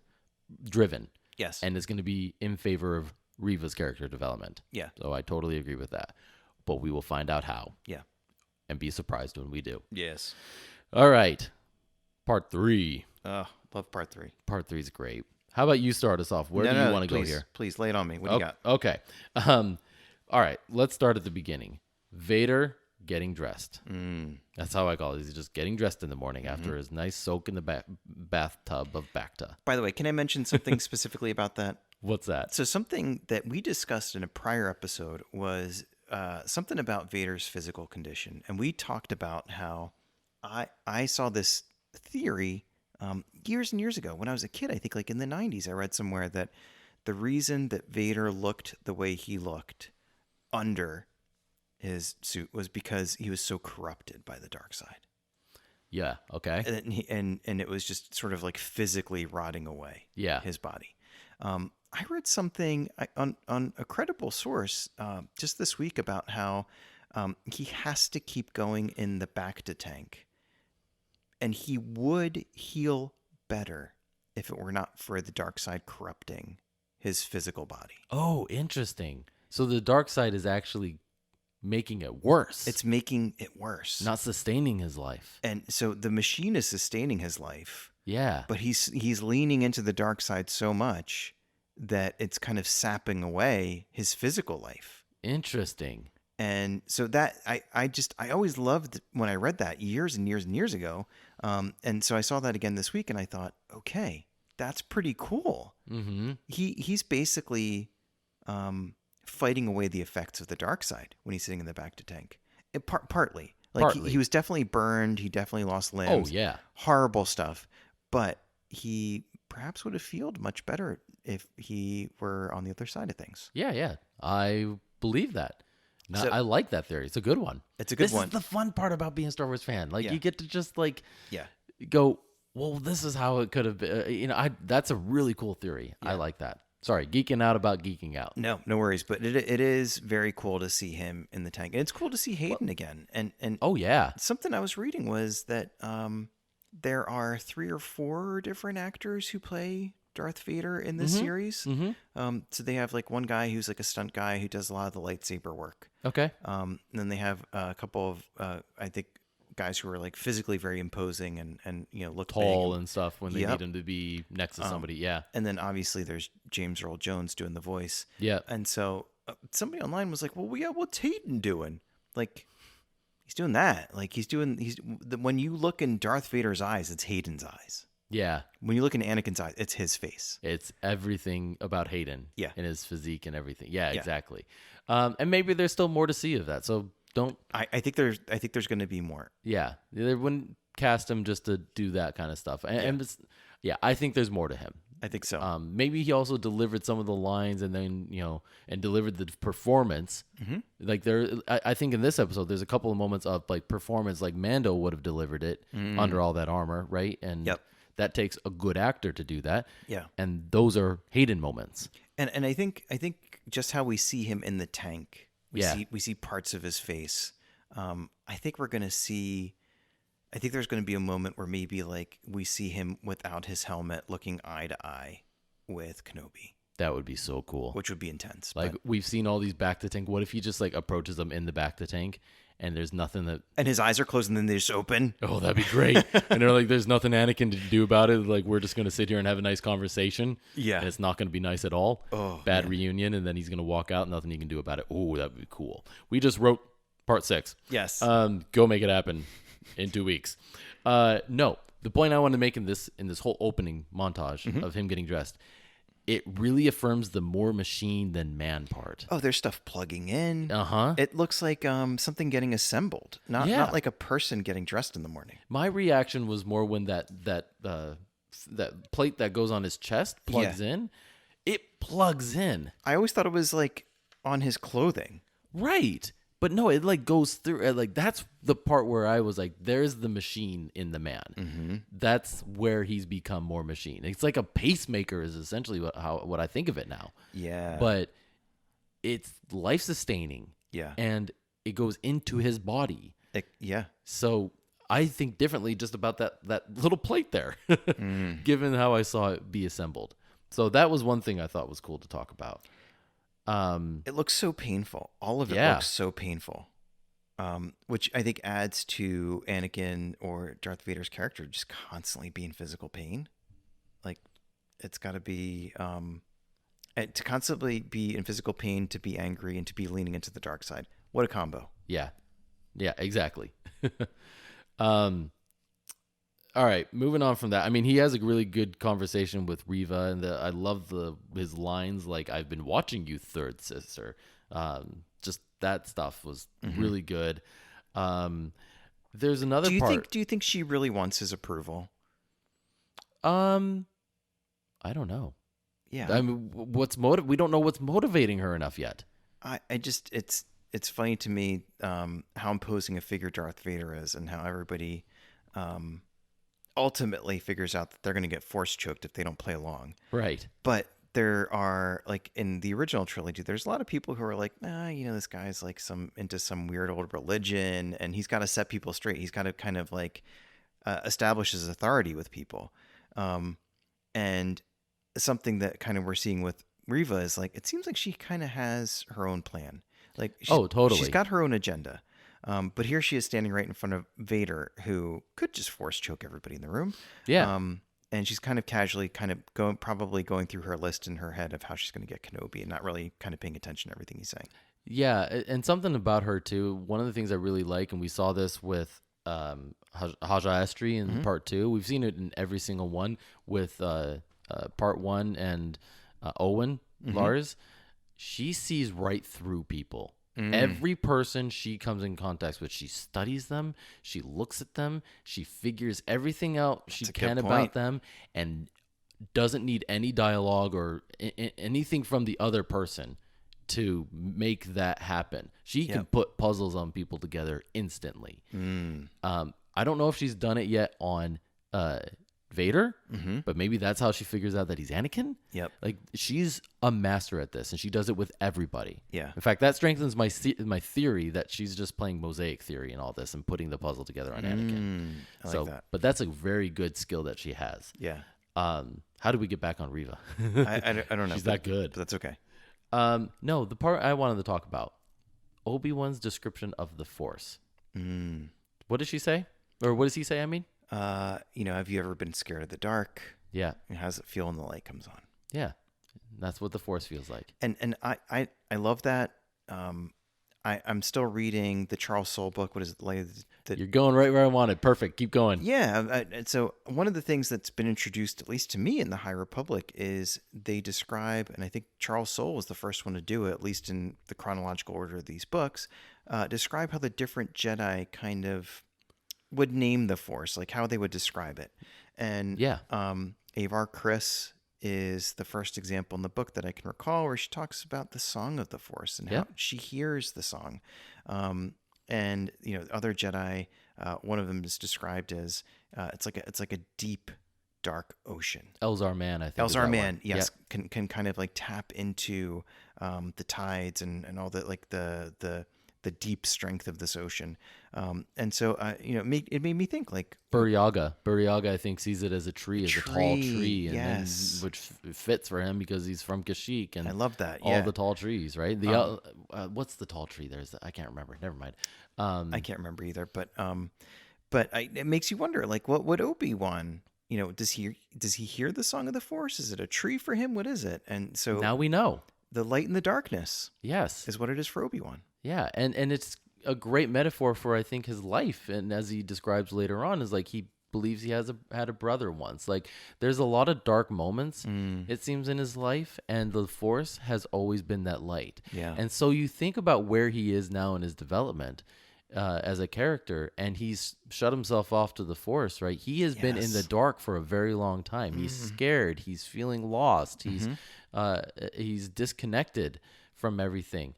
driven. Yes, and it's going to be in favor of Reva's character development. Yeah. So I totally agree with that. But we will find out how. Yeah. And be surprised when we do. Yes. All right. Part 3. Love part 3. Part 3 is great. How about you start us off? Where do you want to go here? Please lay it on me. What do you got? Okay. All right. Let's start at the beginning. Vader getting dressed. That's how I call it. He's just getting dressed in the morning after his nice soak in the bathtub of Bacta. By the way, can I mention something specifically about that? What's that? So something that we discussed in a prior episode was something about Vader's physical condition. And we talked about how I saw this theory years and years ago when I was a kid. I think like in the 90s, I read somewhere that the reason that Vader looked the way he looked under his suit was because he was so corrupted by the dark side. Yeah. Okay. And it was just sort of like physically rotting away. Yeah. His body. I read something on a credible source just this week about how he has to keep going in the bacta tank, and he would heal better if it were not for the dark side corrupting his physical body. Oh, interesting. So the dark side is actually making it worse. It's making it worse, not sustaining his life. And so the machine is sustaining his life. Yeah. But he's leaning into the dark side so much that it's kind of sapping away his physical life. Interesting. And so that I always loved when I read that years and years and years ago. And so I saw that again this week, and I thought, okay, that's pretty cool. Mm-hmm. He's basically fighting away the effects of the dark side when he's sitting in the bacta tank. Partly. He was definitely burned. He definitely lost limbs. Oh, yeah. Horrible stuff. But he perhaps would have felt much better if he were on the other side of things. Yeah, yeah. I believe that. Now, I like that theory. It's a good one. It's a good one. This is the fun part about being a Star Wars fan. You get to just go, well, this is how it could have been. That's a really cool theory. Yeah. I like that. Sorry, geeking out about geeking out. No worries. But it is very cool to see him in the tank. And it's cool to see Hayden again. And oh, yeah. Something I was reading was that there are 3 or 4 different actors who play Darth Vader in this series. Mm-hmm. So they have one guy who's a stunt guy who does a lot of the lightsaber work. Okay. And then they have a couple of I think guys who are physically very imposing and look tall big and stuff when they need him to be next to somebody. Yeah. And then obviously there's James Earl Jones doing the voice. Yeah. And so somebody online was like, "Well, yeah, what's Hayden doing?" He's doing that. When you look in Darth Vader's eyes, it's Hayden's eyes. Yeah. When you look in Anakin's eyes, it's his face. It's everything about Hayden. Yeah. And his physique and everything. Yeah, exactly. And maybe there's still more to see of that. So don't. I think there's going to be more. Yeah. They wouldn't cast him just to do that kind of stuff. And I think there's more to him. I think so. Maybe he also delivered some of the lines and then, and delivered the performance. Mm-hmm. I think in this episode, there's a couple of moments of performance, Mando would have delivered it under all that armor. Right. And that takes a good actor to do that. Yeah. And those are Hayden moments. And I think just how we see him in the tank, we see parts of his face. I think we're going to see, I think there's going to be a moment where maybe we see him without his helmet looking eye to eye with Kenobi. That would be so cool. Which would be intense. We've seen all these back to tank. What if he just approaches them in the back to tank and there's nothing that... And his eyes are closed and then they just open? Oh, that'd be great. And they're there's nothing Anakin to do about it. We're just going to sit here and have a nice conversation. Yeah. And it's not going to be nice at all. Oh, bad reunion. And then he's going to walk out. Nothing he can do about it. Oh, that'd be cool. We just wrote part 6. Yes. Go make it happen in 2 weeks. No, the point I wanted to make in this whole opening montage of him getting dressed, it really affirms the more machine than man part. Oh, there's stuff plugging in. Uh-huh. It looks like something getting assembled, not like a person getting dressed in the morning. My reaction was more when that plate that goes on his chest plugs in. It plugs in. I always thought it was on his clothing. Right. But no, it goes through. That's the part where I was there's the machine in the man. Mm-hmm. That's where he's become more machine. It's like a pacemaker is essentially what I think of it now. Yeah. But it's life sustaining. Yeah. And it goes into his body. Yeah. So I think differently just about that little plate there, given how I saw it be assembled. So that was one thing I thought was cool to talk about. It looks so painful. All of it looks so painful, which I think adds to Anakin or Darth Vader's character just constantly be in physical pain. It's got to be to constantly be in physical pain, to be angry, and to be leaning into the dark side. What a combo. Yeah, exactly. All right, moving on from that. I mean, he has a really good conversation with Reva, and I love his lines I've been watching you, third sister. Just that stuff was really good. There's another part. Do you think she really wants his approval? I don't know. Yeah. I mean, we don't know what's motivating her enough yet. I just it's funny to me how imposing a figure Darth Vader is, and how everybody ultimately figures out that they're going to get force choked if they don't play along. Right. But there are, like, in the original trilogy, there's a lot of people who are like, this guy's like into some weird old religion, and he's got to set people straight. He's got to kind of like establish his authority with people. And something that kind of we're seeing with Riva is, like, it seems like she kind of has her own plan. Like, Totally. she's got her own agenda. But here she is standing right in front of Vader, who could just force choke everybody in the room. Yeah. And she's kind of casually probably going through her list in her head of how she's going to get Kenobi, and not really kind of paying attention to everything he's saying. Yeah, and something about her too. One of the things I really like, and we saw this with Haja Estri in part 2. We've seen it in every single one with part 1 and Owen Lars. She sees right through people. Every person she comes in contact with, she studies them, she looks at them, she figures everything out she can about them, and doesn't need any dialogue or anything from the other person to make that happen. She can put puzzles on people together instantly. I don't know if she's done it yet on Vader, but maybe that's how she figures out that he's Anakin. Yep. Like, she's a master at this, and she does it with everybody. Yeah. In fact, that strengthens my theory that she's just playing mosaic theory and all this and putting the puzzle together on Anakin. I like that. But that's a very good skill that she has. Yeah. How do we get back on Riva? I don't know. She's that good. But that's okay. No, the part I wanted to talk about, Obi-Wan's description of the Force. What does she say? Or what does he say, I mean? Have you ever been scared of the dark? Yeah. How does it feel when the light comes on? Yeah. That's what the Force feels like. And I love that. I'm still reading the Charles Soule book. What is it? You're going right where I wanted. Perfect. Keep going. Yeah. So one of the things that's been introduced, at least to me, in the High Republic is they describe, and I think Charles Soule was the first one to do it, at least in the chronological order of these books, describe how the different Jedi kind of would name the Force, like how they would describe it. And Avar Kriss is the first example in the book that I can recall where she talks about the song of the Force and how she hears the song. And other Jedi, one of them is described as it's like a deep, dark ocean. Elzar Mann, I think. Elzar Mann, yes, can kind of like tap into the tides and all the, like the deep strength of this ocean. And so, it made me think, like, Buryaga, I think, sees it as a tree, as a tall tree, and then, which fits for him because he's from Kashyyyk, and I love that. All the tall trees, right? What's the tall tree? I can't remember. Never mind. I can't remember either. But it makes you wonder, like, what would Obi-Wan? Does he hear the song of the Force? Is it a tree for him? What is it? And so now we know. The light and the darkness, yes, is what it is for Obi-Wan. Yeah, and it's a great metaphor for, I think, his life. And as he describes later on, is like he believes he had a brother once. Like, there's a lot of dark moments, it seems, in his life, and the Force has always been that light. Yeah. And so you think about where he is now in his development as a character, and he's shut himself off to the Force, right? He has been in the dark for a very long time. He's scared. He's feeling lost. He's disconnected from everything.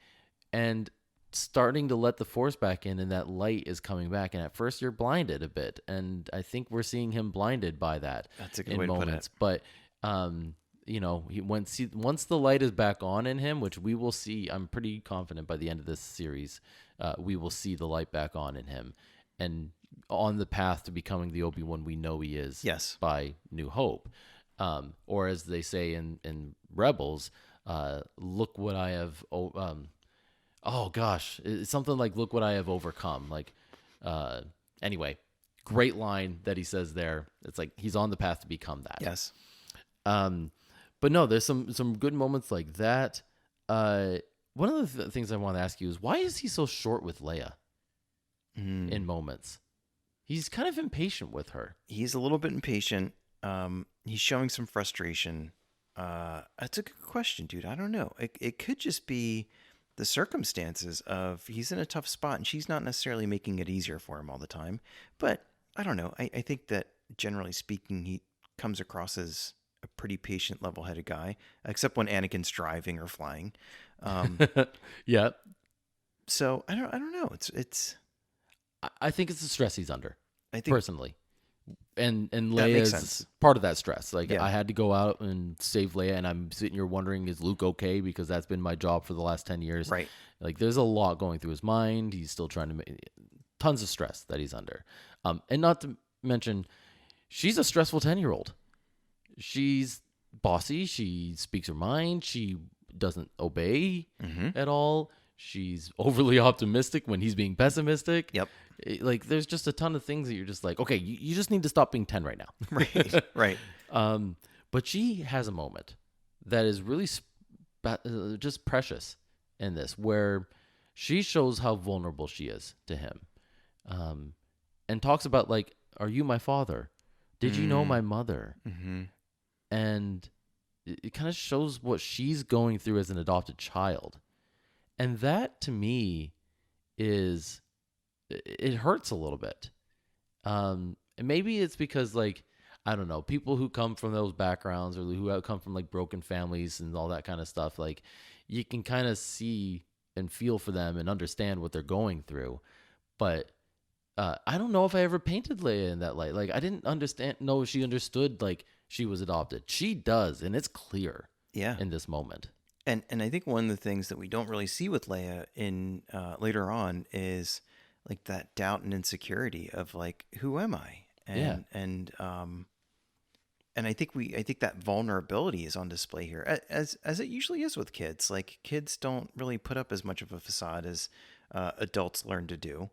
And starting to let the Force back in, and that light is coming back, and at first you're blinded a bit, and I think we're seeing him blinded by that. That's a good way to put it. But once the light is back on in him, which we will see, I'm pretty confident by the end of this series, we will see the light back on in him, and on the path to becoming the Obi-Wan we know he is. Yes. By New Hope, or as they say in Rebels, look what I have. Oh gosh, it's something like, look what I have overcome. Like, anyway, great line that he says there. It's like he's on the path to become that. Yes. But no, there's some good moments like that. One of the things I want to ask you is, why is he so short with Leia in moments? He's kind of impatient with her. He's a little bit impatient. He's showing some frustration. That's a good question, dude. I don't know. It could just be the circumstances of he's in a tough spot and she's not necessarily making it easier for him all the time. But I don't know. I think that generally speaking, he comes across as a pretty patient, level-headed guy, except when Anakin's driving or flying. Yeah. So I don't know. It's. I think it's the stress he's under, I think personally. And that makes Leia's sense. part of that stress. Like, Yeah. I had to go out and save Leia, and I'm sitting here wondering, is Luke okay? Because that's been my job for the last 10 years. Right. Like, there's a lot going through his mind. He's still trying to make tons of stress that he's under. And not to mention, she's a stressful 10-year-old. She's bossy. She speaks her mind. She doesn't obey at all. She's overly optimistic when he's being pessimistic. Yep. Like, there's just a ton of things that you're just like, okay, you just need to stop being 10 right now. Right. Right. But she has a moment that is really just precious in this, where she shows how vulnerable she is to him, and talks about, like, are you my father? Did you know my mother? Mm-hmm. And it kind of shows what she's going through as an adopted child. And that, to me, it hurts a little bit. And maybe it's because, like, I don't know, people who come from those backgrounds, or who come from, like, broken families and all that kind of stuff, like, you can kind of see and feel for them and understand what they're going through. But I don't know if I ever painted Leia in that light. Like, I didn't know if she understood, like, she was adopted. She does, and it's clear in this moment. And I think one of the things that we don't really see with Leia in later on is, like, that doubt and insecurity of, like, who am I? And I think that vulnerability is on display here, as it usually is with kids. Like, kids don't really put up as much of a facade as adults learn to do.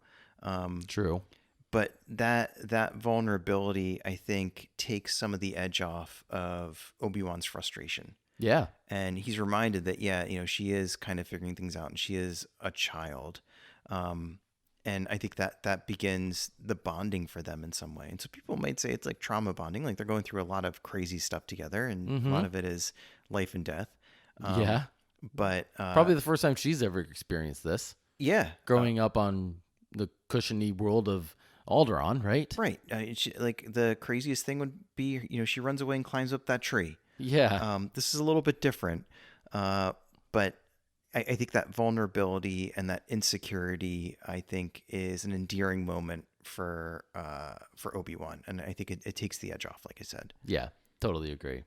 True. But that vulnerability, I think, takes some of the edge off of Obi-Wan's frustration. Yeah. And he's reminded that, she is kind of figuring things out, and she is a child. And I think that begins the bonding for them in some way. And so people might say it's like trauma bonding, like they're going through a lot of crazy stuff together, and a lot of it is life and death. Yeah. But probably the first time she's ever experienced this. Yeah. Growing up on the cushiony world of Alderaan, right? Right. Like, the craziest thing would be, she runs away and climbs up that tree. Yeah. This is a little bit different, but I think that vulnerability and that insecurity, I think, is an endearing moment for Obi-Wan, and I think it takes the edge off, like I said. Yeah, totally agree.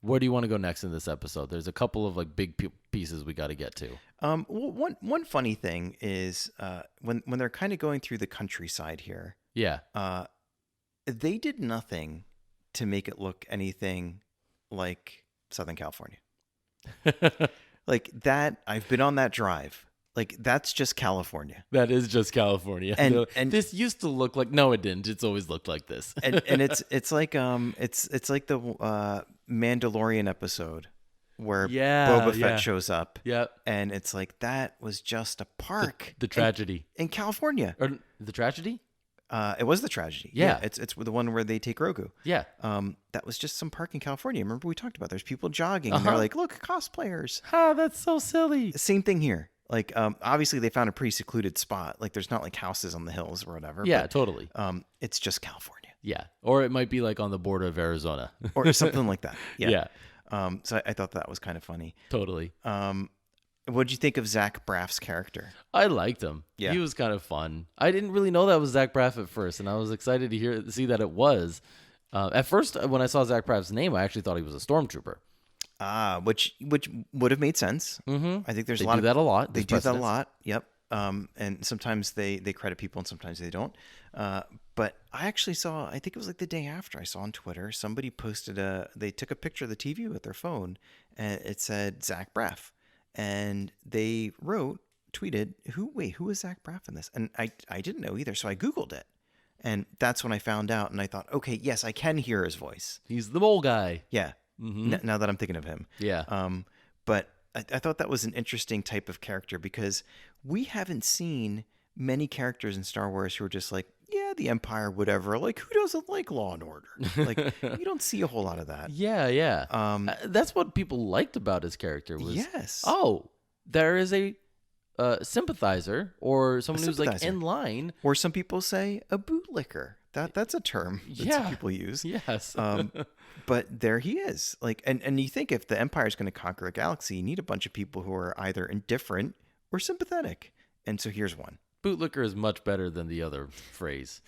Where do you want to go next in this episode? There's a couple of, like, big pieces we got to get to. One funny thing is when they're kind of going through the countryside here. Yeah. They did nothing to make it look anything like Southern California. Like that, I've been on that drive. Like, that's just California. That is just California. And this used to look like, no, it didn't. It's always looked like this. and it's like the Mandalorian episode where Boba Fett shows up. Yep. And it's like, that was just a park. The tragedy in California. Or the tragedy? It was the tragedy. Yeah. It's the one where they take Grogu. Yeah. That was just some park in California. Remember we talked about there's people jogging and they're like, look, cosplayers. That's so silly. Same thing here. Like, obviously they found a pretty secluded spot. Like, there's not like houses on the hills or whatever. Yeah, but, totally. It's just California. Yeah. Or it might be like on the border of Arizona. Or something like that. Yeah. Yeah. So I thought that was kind of funny. Totally. What'd you think of Zach Braff's character? I liked him. Yeah. He was kind of fun. I didn't really know that was Zach Braff at first, and I was excited to see that it was. At first, when I saw Zach Braff's name, I actually thought he was a stormtrooper. Which would have made sense. Mm-hmm. I think there's they a lot do that a lot. They do that a lot. Yep. And sometimes they credit people and sometimes they don't. But I actually saw, I think it was like the day after, I saw on Twitter, somebody posted they took a picture of the TV with their phone and it said Zach Braff. And they tweeted, who is Zach Braff in this? And I didn't know either. So I Googled it. And that's when I found out. And I thought, okay, yes, I can hear his voice. He's the mole guy. Yeah. Mm-hmm. Now that I'm thinking of him. Yeah. But I thought that was an interesting type of character because we haven't seen many characters in Star Wars who are just like, yeah, the Empire, whatever. Like, who doesn't like Law and Order? Like, you don't see a whole lot of that. Yeah. That's what people liked about his character was, yes. Oh, there is a sympathizer or someone who's like in line. Or some people say a bootlicker. That's a term that some Yeah. people use. Yes. But there he is. Like, and you think if the Empire is going to conquer a galaxy, you need a bunch of people who are either indifferent or sympathetic. And so here's one. Bootlicker is much better than the other phrase,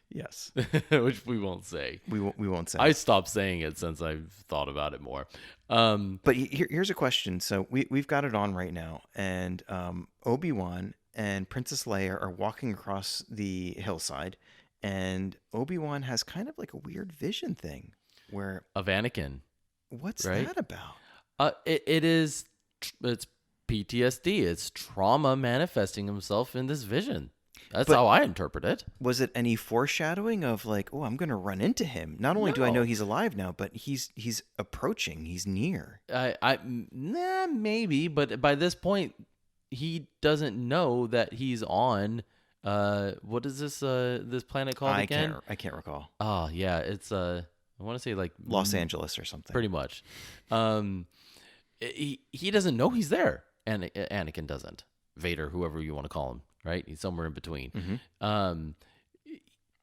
Yes. which we won't say. We won't say. I stopped saying it since I've thought about it more. But here's a question. So we've got it on right now, and Obi-Wan and Princess Leia are walking across the hillside, and Obi-Wan has kind of like a weird vision thing where of Anakin. what's Right? that about? It's PTSD. It's trauma manifesting himself in this vision. That's But- how I interpret it. Was it any foreshadowing of like, oh, I'm going to run into him? Not only do I know No. he's alive now, but he's approaching. He's near. Maybe, but by this point, he doesn't know that he's on. What is this planet called again? I can't recall. Oh yeah, it's I want to say like Los Angeles or something. pretty much. He doesn't know he's there, and Anakin doesn't. Vader, whoever you want to call him, right? He's somewhere in between. Mm-hmm.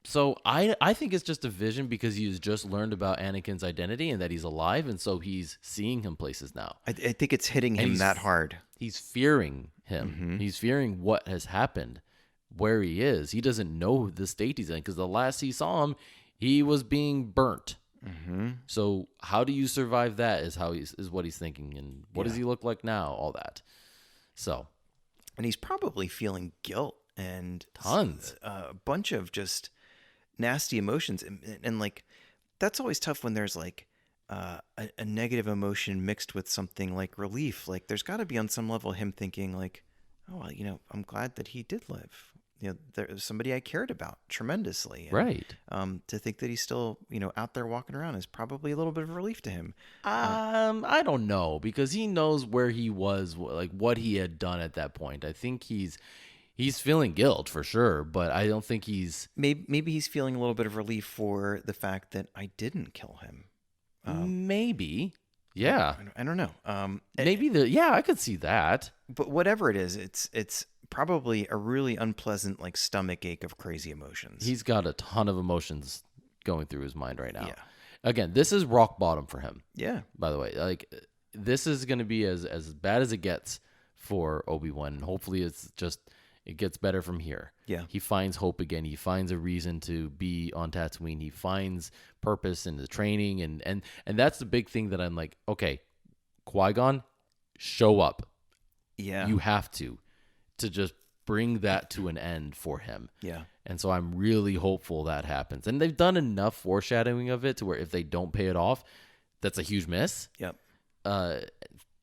So I think it's just a vision because he's just learned about Anakin's identity and that he's alive, and so he's seeing him places now. I think it's hitting him he's- that hard. He's fearing him. Mm-hmm. He's fearing what has happened, where he is. He doesn't know the state he's in because the last he saw him, he was being burnt. Mm-hmm. So how do you survive that? Is what he's thinking, and what does Yeah. he look like now? All that. So And he's probably feeling guilt and Tons. a bunch of just nasty emotions, and like that's always tough when there's like a negative emotion mixed with something like relief. Like there's got to be on some level him thinking like, oh well, I'm glad that he did live. There's somebody I cared about tremendously. And, right. to think that he's still out there walking around is probably a little bit of relief to him. I don't know because he knows where he was, like what he had done at that point. I think he's feeling guilt for sure, but I don't think he's Maybe he's feeling a little bit of relief for the fact that I didn't kill him. maybe. Yeah. I don't know. Maybe I could see that. But whatever it is, it's probably a really unpleasant like stomach ache of crazy emotions. He's got a ton of emotions going through his mind right now. Yeah. Again, this is rock bottom for him. Yeah. By the way, like this is going to be as bad as it gets for Obi-Wan, and hopefully it gets better from here. Yeah. He finds hope again. He finds a reason to be on Tatooine. He finds purpose in the training, and that's the big thing that I'm like, okay, Qui-Gon, show up. Yeah. You have to just bring that to an end for him. Yeah. And so I'm really hopeful that happens. And they've done enough foreshadowing of it to where if they don't pay it off, that's a huge miss. Yep.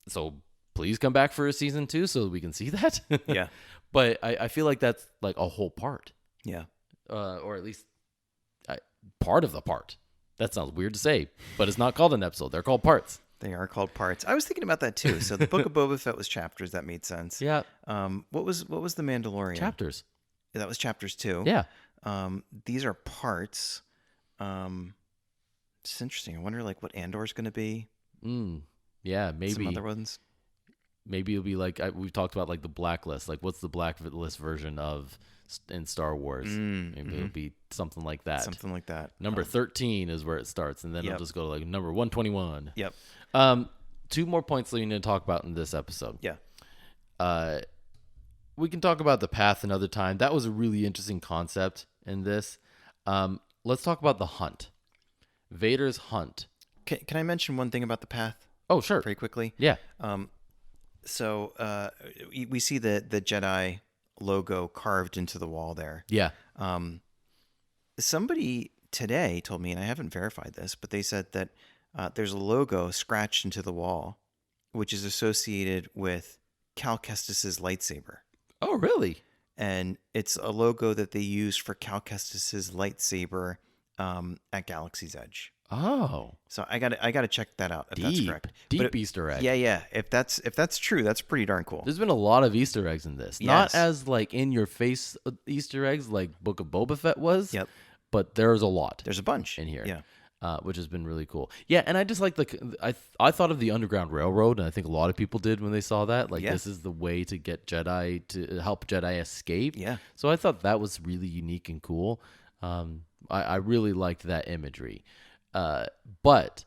So please come back for a season 2 so we can see that. Yeah. But I feel like that's like a whole part, Yeah. or at least part of the part. That sounds weird to say, but it's not called an episode. They're called parts. They are called parts. I was thinking about that too. So the Book of Boba Fett was chapters. That made sense. Yeah. What was the Mandalorian? Chapters. That was chapters too. Yeah. These are parts. It's interesting. I wonder like what Andor's going to be. Yeah. Some Maybe. other ones. Maybe it'll be like we've talked about, like the blacklist. Like, what's the blacklist version of in Star Wars? Maybe it'll be something like that. Something like that. Number 13 is where it starts, and then Yep. it'll just go to like number 121. Yep. 2 more points that we need to talk about in this episode. Yeah. We can talk about the path another time. That was a really interesting concept in this. Let's talk about the hunt. Vader's hunt. Can I mention one thing about the path? Oh, sure. Very quickly. Yeah. So we see the Jedi logo carved into the wall there. Yeah. Somebody today told me, and I haven't verified this, but they said that there's a logo scratched into the wall, which is associated with Cal Kestis's lightsaber. Oh, really? And it's a logo that they used for Cal Kestis's lightsaber at Galaxy's Edge. Oh. So I gotta check that out if that's correct. Deep Easter egg. Yeah. If that's true, that's pretty darn cool. There's been a lot of Easter eggs in this. Yes. Not as like in your face Easter eggs like Book of Boba Fett was. Yep. But there's a lot. There's a bunch in here. Yeah. Which has been really cool. Yeah, and I just like I thought of the Underground Railroad, and I think a lot of people did when they saw that. Like, this is the way to get Jedi to help Jedi escape. Yeah. So I thought that was really unique and cool. I really liked that imagery. But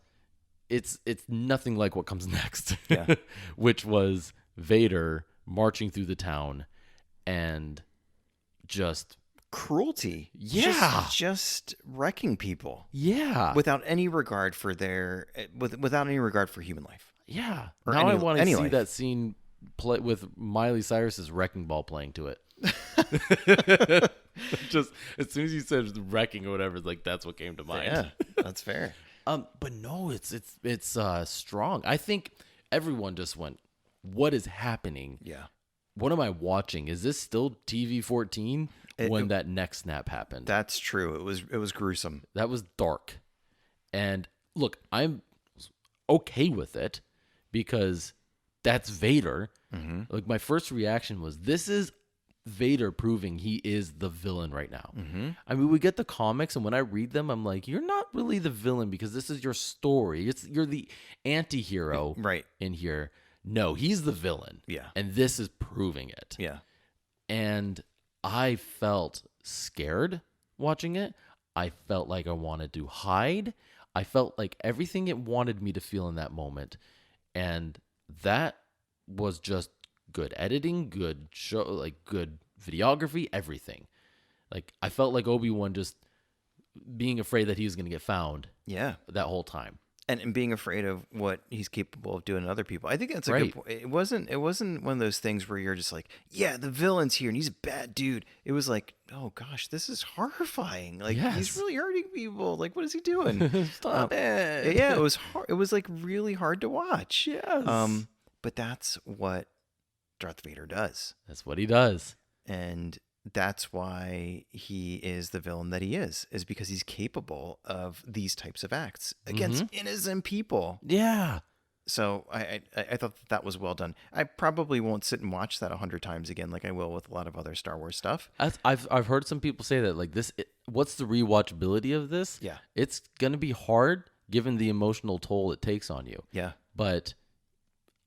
it's nothing like what comes next, Yeah. which was Vader marching through the town and just Cruelty. Yeah. Just wrecking people. yeah, Without any regard for without any regard for human life. yeah. Or Now I want to any see life. that scene play with Miley Cyrus's Wrecking Ball playing to it. Just as soon as you said wrecking or whatever, it's like that's what came to mind. Yeah, that's fair. But no, it's strong. I think everyone just went, "What is happening? Yeah. What am I watching? Is this still TV-14?" When that neck snap happened, That's true. It was gruesome. that was dark. And look, I'm okay with it because that's Vader. Mm-hmm. Like my first reaction was, this is Vader proving he is the villain right now. Mm-hmm. I mean, we get the comics, and when I read them, I'm like, you're not really the villain because this is your story. You're the anti-hero Right. in here. No, he's the villain. Yeah. And this is proving it. Yeah. And I felt scared watching it. I felt like I wanted to hide. I felt like everything it wanted me to feel in that moment. And that was just good editing, good show, like good videography, everything. Like I felt like Obi-Wan just being afraid that he was going to get found Yeah. that whole time. And being afraid of what he's capable of doing to other people. I think that's a Right. good point. It wasn't one of those things where you're just like, yeah, the villain's here and he's a bad dude. It was like, oh gosh, this is horrifying. Like Yes. he's really hurting people. Like what is he doing? Stop it. Yeah, it was hard. It was like really hard to watch. Yes. But that's what Darth Vader does. That's what he does. And that's why he is the villain that he is because he's capable of these types of acts against innocent people. Yeah. So I thought that was well done. I probably won't sit and watch that 100 times again like I will with a lot of other Star Wars stuff. I've heard some people say that like this. What's the rewatchability of this? Yeah. It's gonna be hard given the emotional toll it takes on you. Yeah. But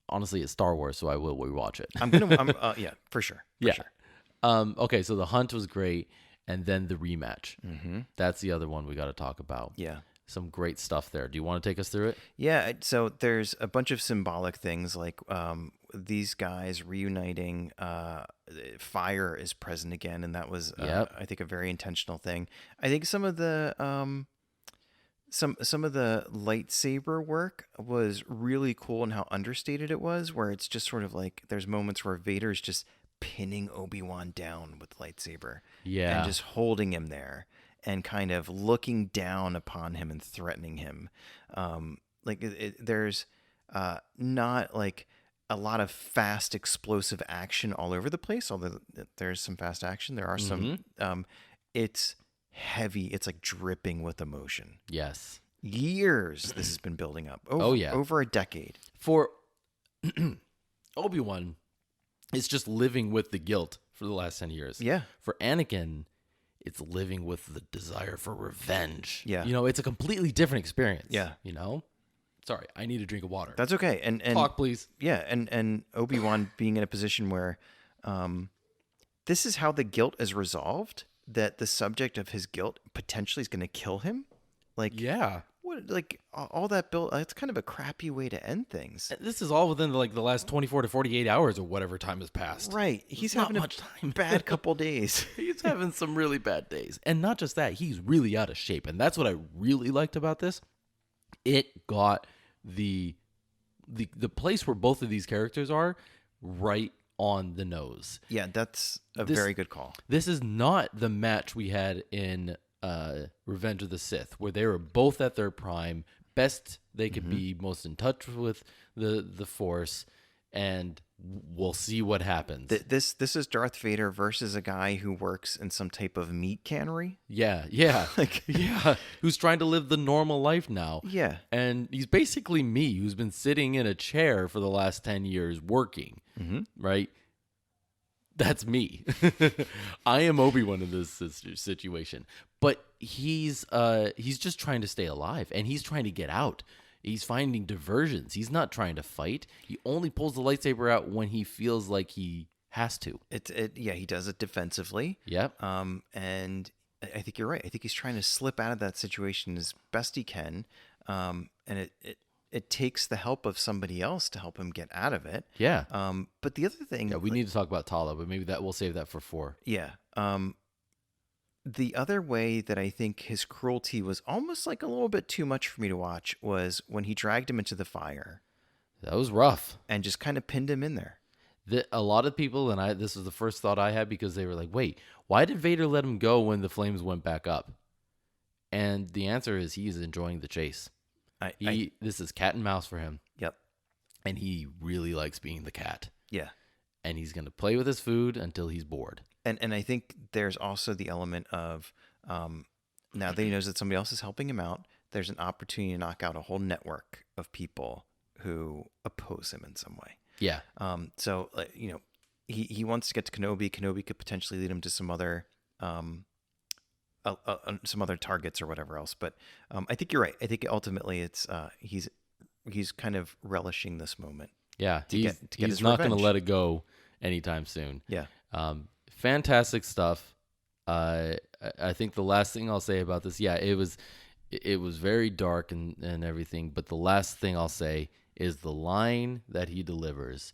honestly, it's Star Wars, so I will rewatch it. I'm yeah, for sure. Yeah. Sure. Okay, so the hunt was great, and then the rematch. Mm-hmm. That's the other one we got to talk about. Yeah. Some great stuff there. Do you want to take us through it? Yeah, so there's a bunch of symbolic things like these guys reuniting. Fire is present again, and that was I think a very intentional thing. I think some of the some of the lightsaber work was really cool and how understated it was, where it's just sort of like there's moments where Vader's just pinning Obi-Wan down with lightsaber. Yeah. And just holding him there and kind of looking down upon him and threatening him. There's not like a lot of fast, explosive action all over the place, although there's some fast action. There are some. It's heavy. It's like dripping with emotion. Yes. Years this has been building up. yeah. Over a decade. For Obi-Wan, it's just living with the guilt for the last 10 years. Yeah. For Anakin, it's living with the desire for revenge. Yeah. You know, it's a completely different experience. Yeah. You know? Sorry, I need a drink of water. That's okay. And Talk, please. Yeah, and Obi-Wan being in a position where this is how the guilt is resolved, that the subject of his guilt potentially is going to kill him. Like, Yeah. what, like all that built, it's kind of a crappy way to end things. This is all within like the last 24 to 48 hours or whatever time has passed. Right. He's not having much time. bad couple days. He's having some really bad days. And not just that, he's really out of shape. And that's what I really liked about this. It got the place where both of these characters are right on the nose. Yeah, that's a very good call. This is not the match we had in Revenge of the Sith, where they were both at their prime, best they could be, most in touch with the Force, and we'll see what happens. This is Darth Vader versus a guy who works in some type of meat cannery. Yeah. Like, Yeah. Who's trying to live the normal life now. Yeah. And he's basically me, who's been sitting in a chair for the last 10 years working, right? That's me. I am Obi-Wan in this situation. But he's just trying to stay alive, and he's trying to get out. He's finding diversions. He's not trying to fight. He only pulls the lightsaber out when he feels like he has to. He does it defensively. Yep. And I think you're right. I think he's trying to slip out of that situation as best he can, and it takes the help of somebody else to help him get out of it. Yeah. But the other thing, Yeah, we need to talk about Tala, but maybe we'll save that for 4. yeah. The other way that I think his cruelty was almost like a little bit too much for me to watch was when he dragged him into the fire. That was rough. And just kind of pinned him in there. A lot of people, and this was the first thought I had, because they were like, wait, why did Vader let him go when the flames went back up? And the answer is he's enjoying the chase. This is cat and mouse for him. Yep. And he really likes being the cat. Yeah. And he's going to play with his food until he's bored. And I think there's also the element of now that he knows that somebody else is helping him out, there's an opportunity to knock out a whole network of people who oppose him in some way. Yeah. So, he wants to get to Kenobi. Kenobi could potentially lead him to some other targets or whatever else. But I think you're right. I think ultimately it's he's kind of relishing this moment. Yeah. He's he's not going to let it go anytime soon. Yeah. Fantastic stuff. I think the last thing I'll say about this, it was very dark and everything, but the last thing I'll say is the line that he delivers.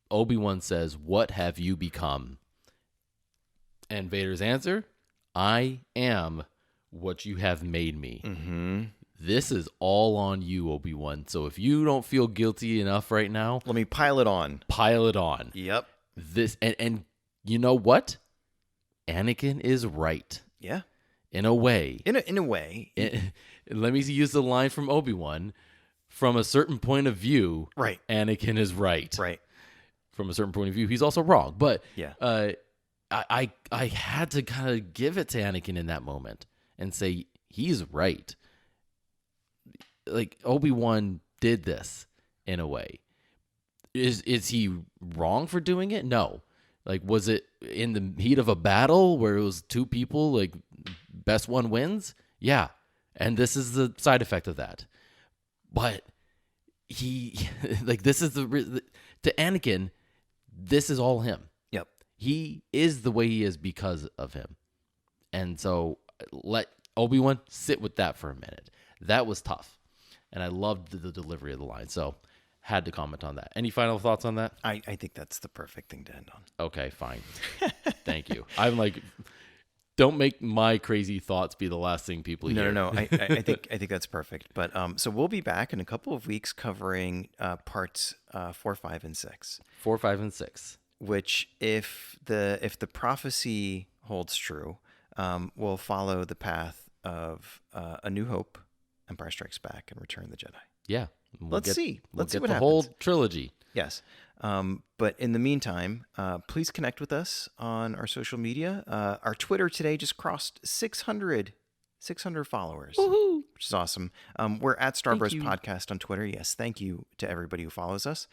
Obi-Wan says, "What have you become?" And Vader's answer, "I am what you have made me." Mm-hmm. This is all on you, Obi-Wan. So if you don't feel guilty enough right now, let me pile it on. Pile it on. Yep. This and you know what? Anakin is right. Yeah. In a way. In a way. Let me use the line from Obi-Wan. From a certain point of view, right, Anakin is right. Right. From a certain point of view, he's also wrong. But yeah. I had to kind of give it to Anakin in that moment and say he's right. Like Obi-Wan did this in a way. Is he wrong for doing it? No. Like, was it in the heat of a battle where it was 2 people, like best one wins? Yeah. And this is the side effect of that. But he, like, this is to Anakin, this is all him. Yep. He is the way he is because of him. And so let Obi-Wan sit with that for a minute. That was tough. And I loved the delivery of the line. So had to comment on that. Any final thoughts on that? I think that's the perfect thing to end on. Okay, fine. Thank you. I'm like, don't make my crazy thoughts be the last thing people hear. No. I think that's perfect. But so we'll be back in a couple of weeks covering parts 4, 5, and 6. 4, 5, and 6. Which, if the prophecy holds true, will follow the path of A New Hope, Empire Strikes Back, and Return of the Jedi. Yeah. Let's see what happens. The whole trilogy. Yes. But in the meantime, please connect with us on our social media. Our Twitter today just crossed 600 followers, Woohoo! Which is awesome. We're at Star Bros Podcast on Twitter. Yes, thank you to everybody who follows us.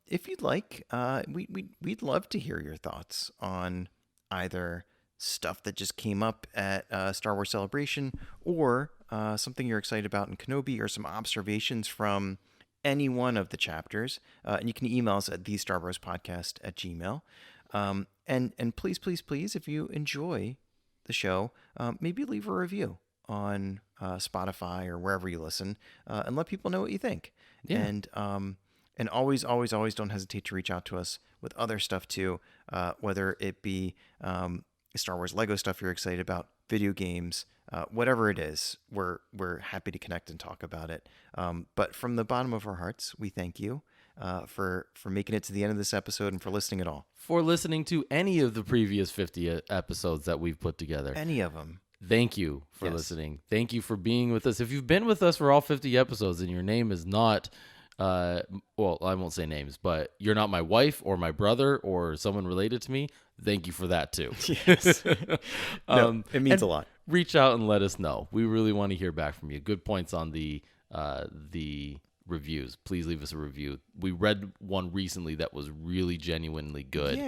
If you'd like, we'd love to hear your thoughts on either stuff that just came up at Star Wars Celebration or something you're excited about in Kenobi, or some observations from any one of the chapters. And you can email us at thestarwarspodcast@gmail.com. And please, if you enjoy the show, maybe leave a review on Spotify or wherever you listen, and let people know what you think. Yeah. And always don't hesitate to reach out to us with other stuff too, whether it be Star Wars Lego stuff you're excited about, video games, whatever it is. We're happy to connect and talk about it. But from the bottom of our hearts, we thank you for making it to the end of this episode and for listening at all. For listening to any of the previous 50 episodes that we've put together. Any of them. Thank you for listening. Thank you for being with us. If you've been with us for all 50 episodes and your name is not, well, I won't say names, but you're not my wife or my brother or someone related to me, thank you for that too. Yes. No, it means a lot. Reach out and let us know. We really want to hear back from you. Good points on the reviews. Please leave us a review. We read one recently that was really genuinely good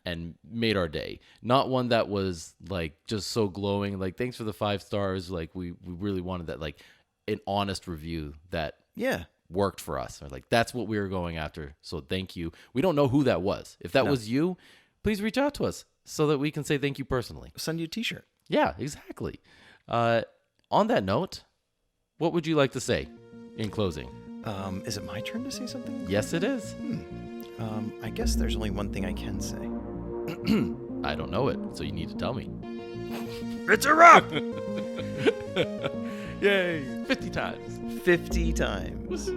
and made our day. Not one that was like just so glowing, like thanks for the 5 stars. Like we really wanted that, like an honest review that worked for us. Or like that's what we were going after. So thank you. We don't know who that was. If that was you, please reach out to us. so that we can say thank you personally. Send you a t-shirt. Yeah, exactly. On that note, what would you like to say in closing? Is it my turn to say something? Yes, it is. I guess there's only one thing I can say. I don't know it, so you need to tell me. It's a wrap! Yay! 50 times. 50 times.